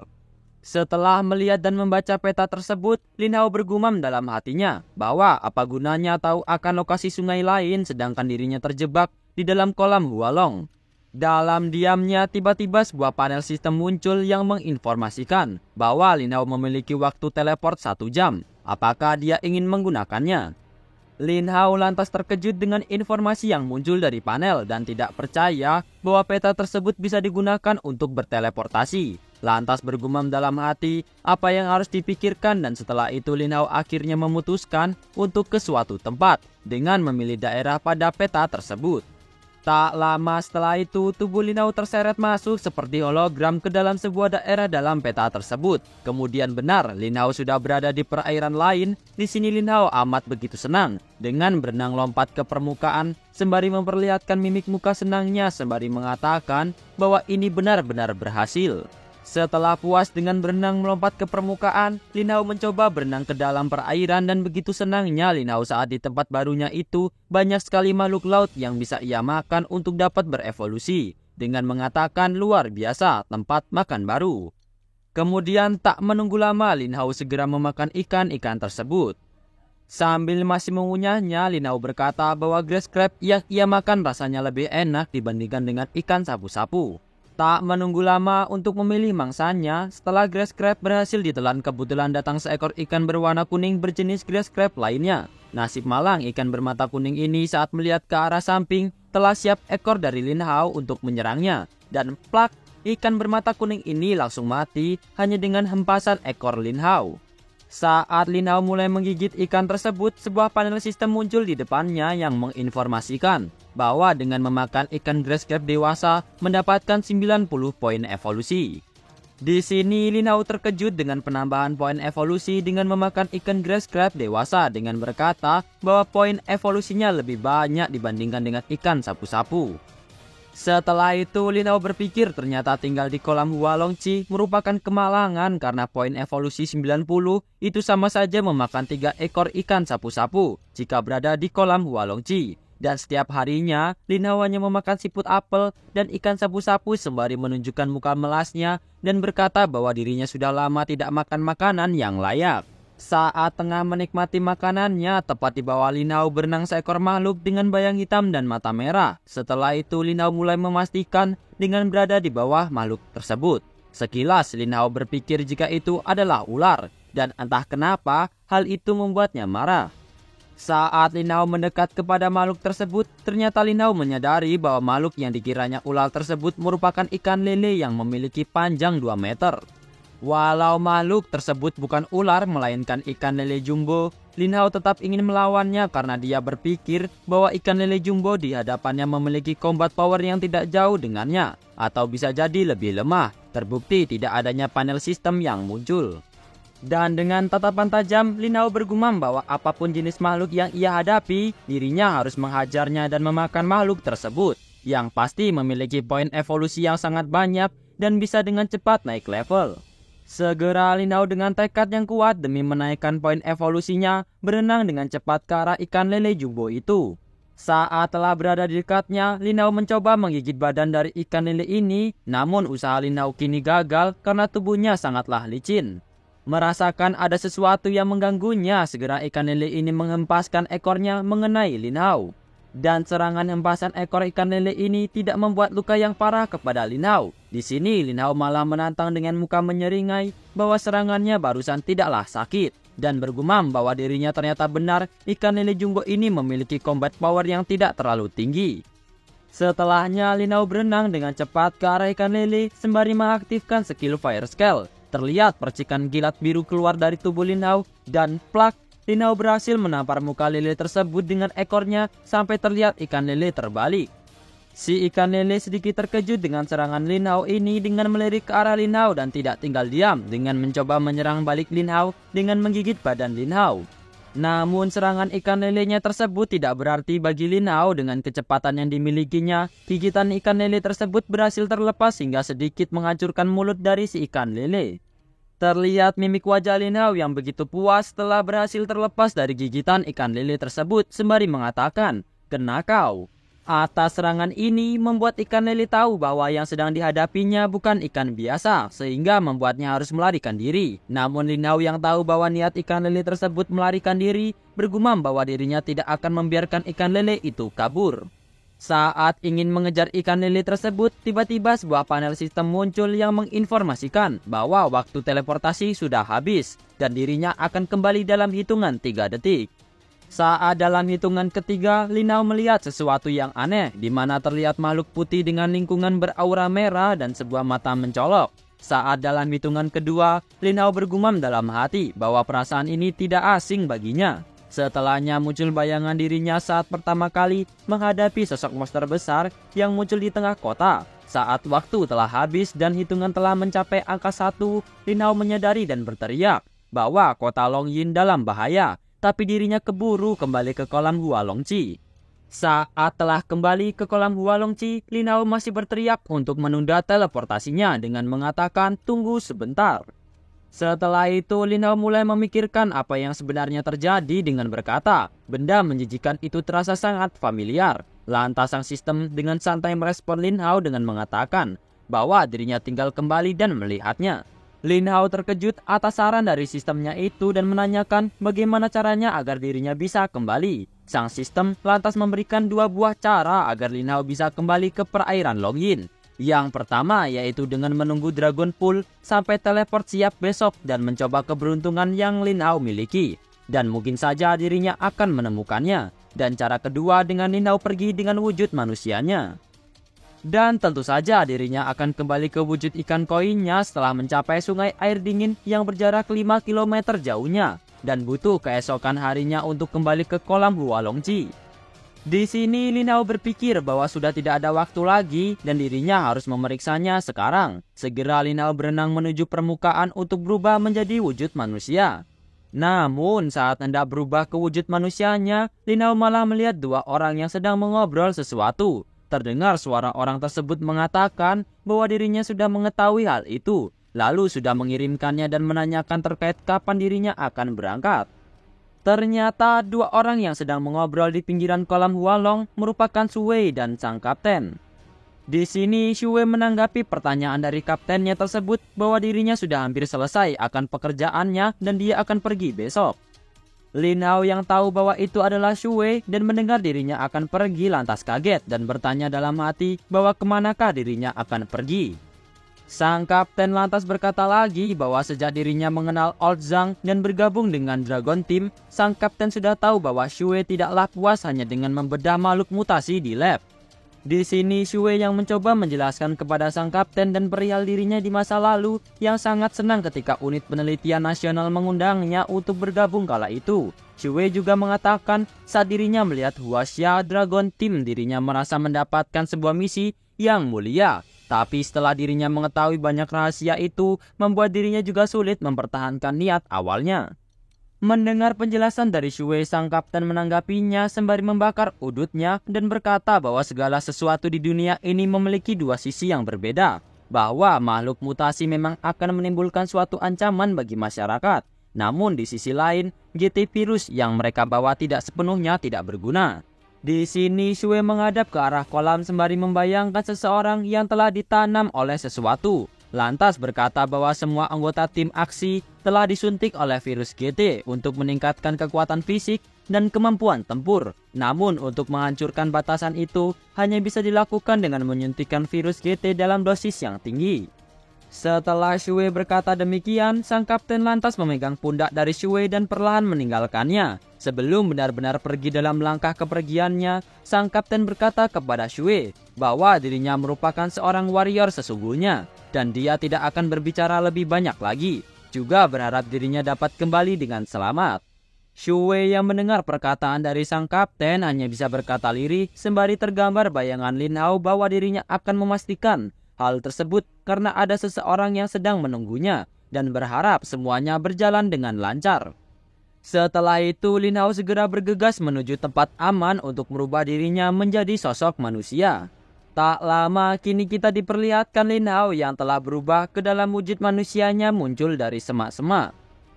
Speaker 1: Setelah melihat dan membaca peta tersebut, Lin Hao bergumam dalam hatinya bahwa apa gunanya tahu akan lokasi sungai lain sedangkan dirinya terjebak di dalam kolam Hualong. Dalam diamnya, tiba-tiba sebuah panel sistem muncul yang menginformasikan bahwa Lin Hao memiliki waktu teleport 1 jam. Apakah dia ingin menggunakannya? Lin Hao lantas terkejut dengan informasi yang muncul dari panel dan tidak percaya bahwa peta tersebut bisa digunakan untuk berteleportasi. Lantas bergumam dalam hati apa yang harus dipikirkan, dan setelah itu Lin Hao akhirnya memutuskan untuk ke suatu tempat dengan memilih daerah pada peta tersebut. Tak lama setelah itu, tubuh Lin Hao terseret masuk seperti hologram ke dalam sebuah daerah dalam peta tersebut. Kemudian benar, Lin Hao sudah berada di perairan lain. Di sini Lin Hao amat begitu senang dengan berenang lompat ke permukaan sembari memperlihatkan mimik muka senangnya sembari mengatakan bahwa ini benar-benar berhasil. Setelah puas dengan berenang melompat ke permukaan, Lin Hao mencoba berenang ke dalam perairan, dan begitu senangnya Lin Hao saat di tempat barunya itu banyak sekali makhluk laut yang bisa ia makan untuk dapat berevolusi, dengan mengatakan luar biasa tempat makan baru. Kemudian tak menunggu lama, Lin Hao segera memakan ikan-ikan tersebut. Sambil masih mengunyahnya, Lin Hao berkata bahwa grass crab yang ia makan rasanya lebih enak dibandingkan dengan ikan sapu-sapu. Tak menunggu lama untuk memilih mangsanya, setelah grass crab berhasil ditelan, kebetulan datang seekor ikan berwarna kuning berjenis grass crab lainnya. Nasib malang ikan bermata kuning ini saat melihat ke arah samping, telah siap ekor dari Lin Hao untuk menyerangnya. Dan plak, ikan bermata kuning ini langsung mati hanya dengan hempasan ekor Lin Hao. Saat Lin Hao mulai menggigit ikan tersebut, sebuah panel sistem muncul di depannya yang menginformasikan bahwa dengan memakan ikan grass crab dewasa mendapatkan 90 poin evolusi. Di sini Lin Hao terkejut dengan penambahan poin evolusi dengan memakan ikan grass crab dewasa dengan berkata bahwa poin evolusinya lebih banyak dibandingkan dengan ikan sapu-sapu. Setelah itu Lin Hao berpikir ternyata tinggal di kolam Hualongqi merupakan kemalangan karena poin evolusi 90 itu sama saja memakan 3 ekor ikan sapu-sapu jika berada di kolam Hualongqi. Dan setiap harinya, Lin Hao hanya memakan siput apel dan ikan sapu-sapu sembari menunjukkan muka melasnya dan berkata bahwa dirinya sudah lama tidak makan makanan yang layak. Saat tengah menikmati makanannya, tepat di bawah Lin Hao berenang seekor makhluk dengan bayang hitam dan mata merah. Setelah itu, Lin Hao mulai memastikan dengan berada di bawah makhluk tersebut. Sekilas, Lin Hao berpikir jika itu adalah ular, dan entah kenapa hal itu membuatnya marah. Saat Lin Hao mendekat kepada makhluk tersebut, ternyata Lin Hao menyadari bahwa makhluk yang dikiranya ular tersebut merupakan ikan lele yang memiliki panjang 2 meter. Walau makhluk tersebut bukan ular melainkan ikan lele jumbo, Lin Hao tetap ingin melawannya karena dia berpikir bahwa ikan lele jumbo di hadapannya memiliki combat power yang tidak jauh dengannya, atau bisa jadi lebih lemah, terbukti tidak adanya panel sistem yang muncul. Dan dengan tatapan tajam, Lin Hao bergumam bahwa apapun jenis makhluk yang ia hadapi, dirinya harus menghajarnya dan memakan makhluk tersebut, yang pasti memiliki poin evolusi yang sangat banyak dan bisa dengan cepat naik level. Segera Lin Hao dengan tekad yang kuat demi menaikkan poin evolusinya, berenang dengan cepat ke arah ikan lele jumbo itu. Saat telah berada di dekatnya, Lin Hao mencoba menggigit badan dari ikan lele ini, namun usaha Lin Hao kini gagal karena tubuhnya sangatlah licin. Merasakan ada sesuatu yang mengganggunya, segera ikan lele ini menghempaskan ekornya mengenai Lin Hao. Dan serangan hempasan ekor ikan lele ini tidak membuat luka yang parah kepada Lin Hao. Di sini Lin Hao malah menantang dengan muka menyeringai bahwa serangannya barusan tidaklah sakit. Dan bergumam bahwa dirinya ternyata benar ikan lele jumbo ini memiliki combat power yang tidak terlalu tinggi. Setelahnya Lin Hao berenang dengan cepat ke arah ikan lele sembari mengaktifkan skill Fire Scale. Terlihat percikan kilat biru keluar dari tubuh Lin Hao dan plak, Lin Hao berhasil menampar muka lele tersebut dengan ekornya sampai terlihat ikan lele terbalik. Si ikan lele sedikit terkejut dengan serangan Lin Hao ini dengan melirik ke arah Lin Hao dan tidak tinggal diam dengan mencoba menyerang balik Lin Hao dengan menggigit badan Lin Hao. Namun serangan ikan lelenya tersebut tidak berarti bagi Lin Hao. Dengan kecepatan yang dimilikinya, gigitan ikan lele tersebut berhasil terlepas hingga sedikit menghancurkan mulut dari si ikan lele. Terlihat mimik wajah Lin Hao yang begitu puas setelah berhasil terlepas dari gigitan ikan lele tersebut sembari mengatakan, "Kena kau." Atas serangan ini membuat ikan lele tahu bahwa yang sedang dihadapinya bukan ikan biasa, sehingga membuatnya harus melarikan diri. Namun Lin Hao yang tahu bahwa niat ikan lele tersebut melarikan diri, bergumam bahwa dirinya tidak akan membiarkan ikan lele itu kabur. Saat ingin mengejar ikan lele tersebut, tiba-tiba sebuah panel sistem muncul yang menginformasikan bahwa waktu teleportasi sudah habis dan dirinya akan kembali dalam hitungan 3 detik. Saat dalam hitungan ketiga, Lin Hao melihat sesuatu yang aneh, di mana terlihat makhluk putih dengan lingkungan beraura merah dan sebuah mata mencolok. Saat dalam hitungan kedua, Lin Hao bergumam dalam hati bahwa perasaan ini tidak asing baginya. Setelahnya muncul bayangan dirinya saat pertama kali menghadapi sosok monster besar yang muncul di tengah kota. Saat waktu telah habis dan hitungan telah mencapai angka 1, Lin Hao menyadari dan berteriak bahwa kota Longyin dalam bahaya. Tapi dirinya keburu kembali ke kolam Hualongqi. Saat telah kembali ke kolam Hualongqi, Lin Hao masih berteriak untuk menunda teleportasinya dengan mengatakan tunggu sebentar. Setelah itu Lin Hao mulai memikirkan apa yang sebenarnya terjadi dengan berkata, benda menjijikan itu terasa sangat familiar. Lantas sang sistem dengan santai merespon Lin Hao dengan mengatakan bahwa dirinya tinggal kembali dan melihatnya. Lin Hao terkejut atas saran dari sistemnya itu dan menanyakan bagaimana caranya agar dirinya bisa kembali. Sang sistem lantas memberikan 2 buah cara agar Lin Hao bisa kembali ke perairan Longyin. Yang pertama yaitu dengan menunggu Dragon Pool sampai teleport siap besok dan mencoba keberuntungan yang Lin Hao miliki. dan mungkin saja dirinya akan menemukannya. Dan cara kedua dengan Lin Hao pergi dengan wujud manusianya. Dan tentu saja dirinya akan kembali ke wujud ikan koinya setelah mencapai sungai air dingin yang berjarak 5 km jauhnya dan butuh keesokan harinya untuk kembali ke kolam Hualongji. Di sini Lin Hao berpikir bahwa sudah tidak ada waktu lagi dan dirinya harus memeriksanya sekarang. Segera Lin Hao berenang menuju permukaan untuk berubah menjadi wujud manusia. Namun saat hendak berubah ke wujud manusianya, Lin Hao malah melihat dua orang yang sedang mengobrol sesuatu. Terdengar suara orang tersebut mengatakan bahwa dirinya sudah mengetahui hal itu, lalu sudah mengirimkannya dan menanyakan terkait kapan dirinya akan berangkat. Ternyata dua orang yang sedang mengobrol di pinggiran kolam Hualong merupakan Shuwei dan sang kapten. Di sini Shuwei menanggapi pertanyaan dari kaptennya tersebut bahwa dirinya sudah hampir selesai akan pekerjaannya dan dia akan pergi besok. Lin Hao yang tahu bahwa itu adalah Shuwei dan mendengar dirinya akan pergi lantas kaget dan bertanya dalam hati bahwa kemanakah dirinya akan pergi. Sang kapten lantas berkata lagi bahwa sejak dirinya mengenal Old Zhang dan bergabung dengan Dragon Team, sang kapten sudah tahu bahwa Shuwei tidaklah puas hanya dengan membedah makhluk mutasi di lab. Di sini Shuwei yang mencoba menjelaskan kepada sang kapten dan perihal dirinya di masa lalu yang sangat senang ketika unit penelitian nasional mengundangnya untuk bergabung kala itu. Shuwei juga mengatakan saat dirinya melihat Huaxia Dragon Team dirinya merasa mendapatkan sebuah misi yang mulia. Tapi setelah dirinya mengetahui banyak rahasia itu membuat dirinya juga sulit mempertahankan niat awalnya. Mendengar penjelasan dari Shuwei, sang kapten menanggapinya sembari membakar udutnya dan berkata bahwa segala sesuatu di dunia ini memiliki dua sisi yang berbeda. Bahwa makhluk mutasi memang akan menimbulkan suatu ancaman bagi masyarakat. Namun di sisi lain, GT virus yang mereka bawa tidak sepenuhnya tidak berguna. Di sini Shuwei menghadap ke arah kolam sembari membayangkan seseorang yang telah ditanam oleh sesuatu. Lantas berkata bahwa semua anggota tim aksi telah disuntik oleh virus GT untuk meningkatkan kekuatan fisik dan kemampuan tempur. Namun untuk menghancurkan batasan itu hanya bisa dilakukan dengan menyuntikkan virus GT dalam dosis yang tinggi. Setelah Shuwei berkata demikian, sang kapten lantas memegang pundak dari Shuwei dan perlahan meninggalkannya. Sebelum benar-benar pergi dalam langkah kepergiannya, sang kapten berkata kepada Shuwei bahwa dirinya merupakan seorang warrior sesungguhnya dan dia tidak akan berbicara lebih banyak lagi. Juga berharap dirinya dapat kembali dengan selamat. Shuwei yang mendengar perkataan dari sang kapten hanya bisa berkata lirih sembari tergambar bayangan Lin Hao bahwa dirinya akan memastikan hal tersebut karena ada seseorang yang sedang menunggunya dan berharap semuanya berjalan dengan lancar. Setelah itu Lin Hao segera bergegas menuju tempat aman untuk merubah dirinya menjadi sosok manusia. Tak lama kini kita diperlihatkan Lin Hao yang telah berubah ke dalam wujud manusianya muncul dari semak-semak.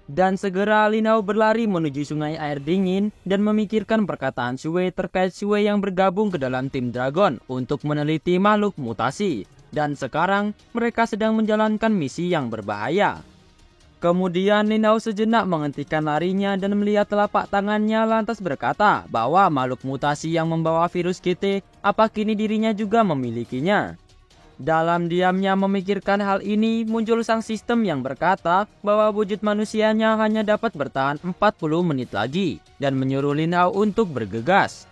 Speaker 1: Dan segera Lin Hao berlari menuju sungai air dingin dan memikirkan perkataan Shuwei terkait Shuwei yang bergabung ke dalam tim Dragon untuk meneliti makhluk mutasi. Dan sekarang mereka sedang menjalankan misi yang berbahaya. Kemudian Lin Hao sejenak menghentikan larinya dan melihat telapak tangannya lantas berkata bahwa makhluk mutasi yang membawa virus GT apa kini dirinya juga memilikinya. Dalam diamnya memikirkan hal ini muncul sang sistem yang berkata bahwa wujud manusianya hanya dapat bertahan 40 menit lagi dan menyuruh Lin Hao untuk bergegas.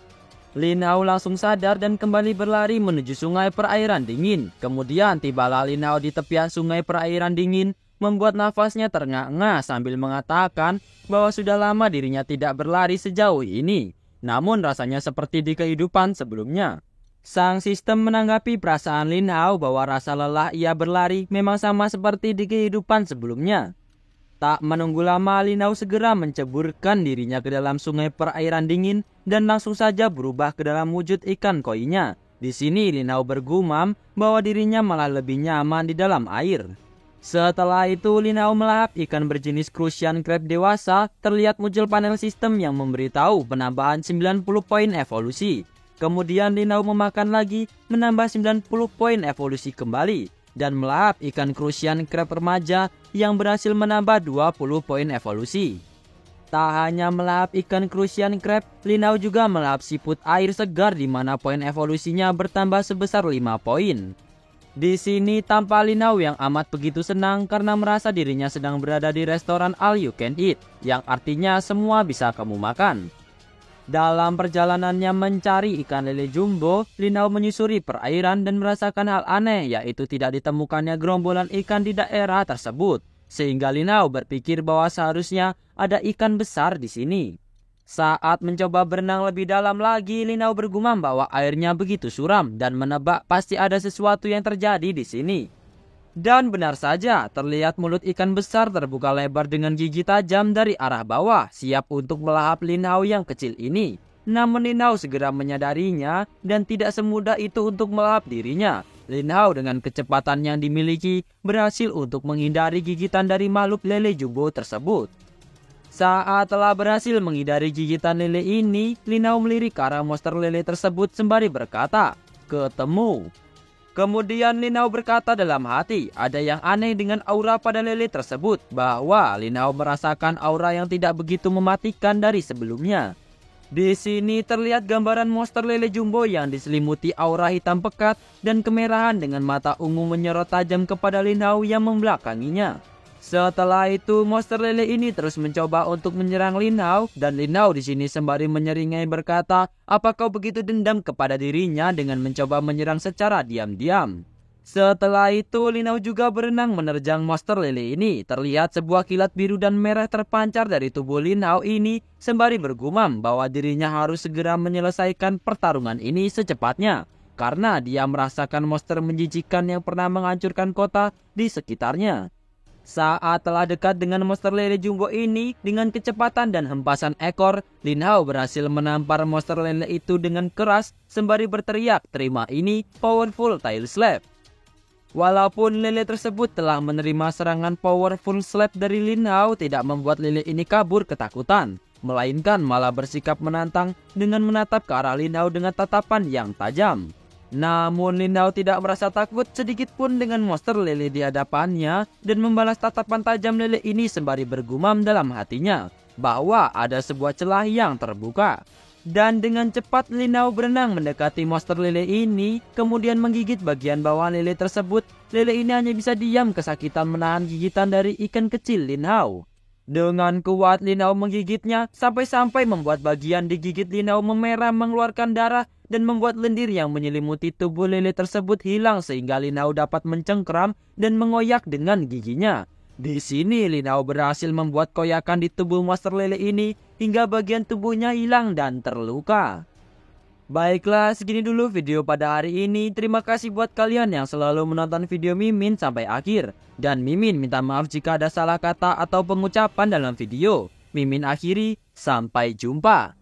Speaker 1: Lin Hao langsung sadar dan kembali berlari menuju sungai perairan dingin. Kemudian tibalah Lin Hao di tepian sungai perairan dingin, membuat nafasnya terengah-engah sambil mengatakan bahwa sudah lama dirinya tidak berlari sejauh ini. Namun rasanya seperti di kehidupan sebelumnya. Sang sistem menanggapi perasaan Lin Hao bahwa rasa lelah ia berlari memang sama seperti di kehidupan sebelumnya. Tak menunggu lama Lin Hao segera menceburkan dirinya ke dalam sungai perairan dingin dan langsung saja berubah ke dalam wujud ikan koinya. Di sini Lin Hao bergumam bahwa dirinya malah lebih nyaman di dalam air. Setelah itu Lin Hao melahap ikan berjenis Crucian Crab dewasa, terlihat muncul panel sistem yang memberitahu penambahan 90 poin evolusi. Kemudian Lin Hao memakan lagi menambah 90 poin evolusi kembali dan melahap ikan Crucian Crab remaja yang berhasil menambah 20 poin evolusi. Tak hanya melahap ikan Crucian Crab, Lin Hao juga melahap siput air segar di mana poin evolusinya bertambah sebesar 5 poin. Di sini tampak Linao yang amat begitu senang karena merasa dirinya sedang berada di restoran all you can eat, yang artinya semua bisa kamu makan. Dalam perjalanannya mencari ikan lele jumbo, Linao menyusuri perairan dan merasakan hal aneh, yaitu tidak ditemukannya gerombolan ikan di daerah tersebut. Sehingga Linao berpikir bahwa seharusnya ada ikan besar di sini. Saat mencoba berenang lebih dalam lagi, Linao bergumam bahwa airnya begitu suram dan menebak pasti ada sesuatu yang terjadi di sini. Dan benar saja, terlihat mulut ikan besar terbuka lebar dengan gigi tajam dari arah bawah, siap untuk melahap Linao yang kecil ini. Namun Linao segera menyadarinya dan tidak semudah itu untuk melahap dirinya. Linao dengan kecepatan yang dimiliki berhasil untuk menghindari gigitan dari makhluk lele jumbo tersebut. Saat telah berhasil menghindari gigitan lele ini, Linao melirik ke arah monster lele tersebut sembari berkata, "Ketemu." Kemudian Linao berkata dalam hati, ada yang aneh dengan aura pada lele tersebut, bahwa Linao merasakan aura yang tidak begitu mematikan dari sebelumnya. Di sini terlihat gambaran monster lele jumbo yang diselimuti aura hitam pekat dan kemerahan dengan mata ungu menyorot tajam kepada Linao yang membelakanginya. Setelah itu, monster lele ini terus mencoba untuk menyerang Linao, dan Linao di sini sembari menyeringai berkata, "Apa kau begitu dendam kepada dirinya?" dengan mencoba menyerang secara diam-diam. Setelah itu, Linao juga berenang menerjang monster lele ini. Terlihat sebuah kilat biru dan merah terpancar dari tubuh Linao ini, sembari bergumam bahwa dirinya harus segera menyelesaikan pertarungan ini secepatnya, karena dia merasakan monster menjijikan yang pernah menghancurkan kota di sekitarnya. Saat telah dekat dengan monster lele jumbo ini, dengan kecepatan dan hempasan ekor, Linao berhasil menampar monster lele itu dengan keras sembari berteriak, "Terima ini, powerful tail slap." Walaupun lele tersebut telah menerima serangan powerful slap dari Linao, tidak membuat lele ini kabur ketakutan, melainkan malah bersikap menantang dengan menatap ke arah Linao dengan tatapan yang tajam. Namun Linao tidak merasa takut sedikit pun dengan monster lele di hadapannya dan membalas tatapan tajam lele ini sembari bergumam dalam hatinya bahwa ada sebuah celah yang terbuka. Dan dengan cepat Linao berenang mendekati monster lele ini, kemudian menggigit bagian bawah lele tersebut. Lele ini hanya bisa diam kesakitan menahan gigitan dari ikan kecil Linao. Dengan kuat Linao menggigitnya sampai-sampai membuat bagian digigit Linao memerah mengeluarkan darah dan membuat lendir yang menyelimuti tubuh lele tersebut hilang sehingga Linao dapat mencengkeram dan mengoyak dengan giginya. Di sini Linao berhasil membuat koyakan di tubuh monster lele ini hingga bagian tubuhnya hilang dan terluka. Baiklah, segini dulu video pada hari ini. Terima kasih buat kalian yang selalu menonton video Mimin sampai akhir. Dan Mimin minta maaf jika ada salah kata atau pengucapan dalam video. Mimin akhiri, sampai jumpa.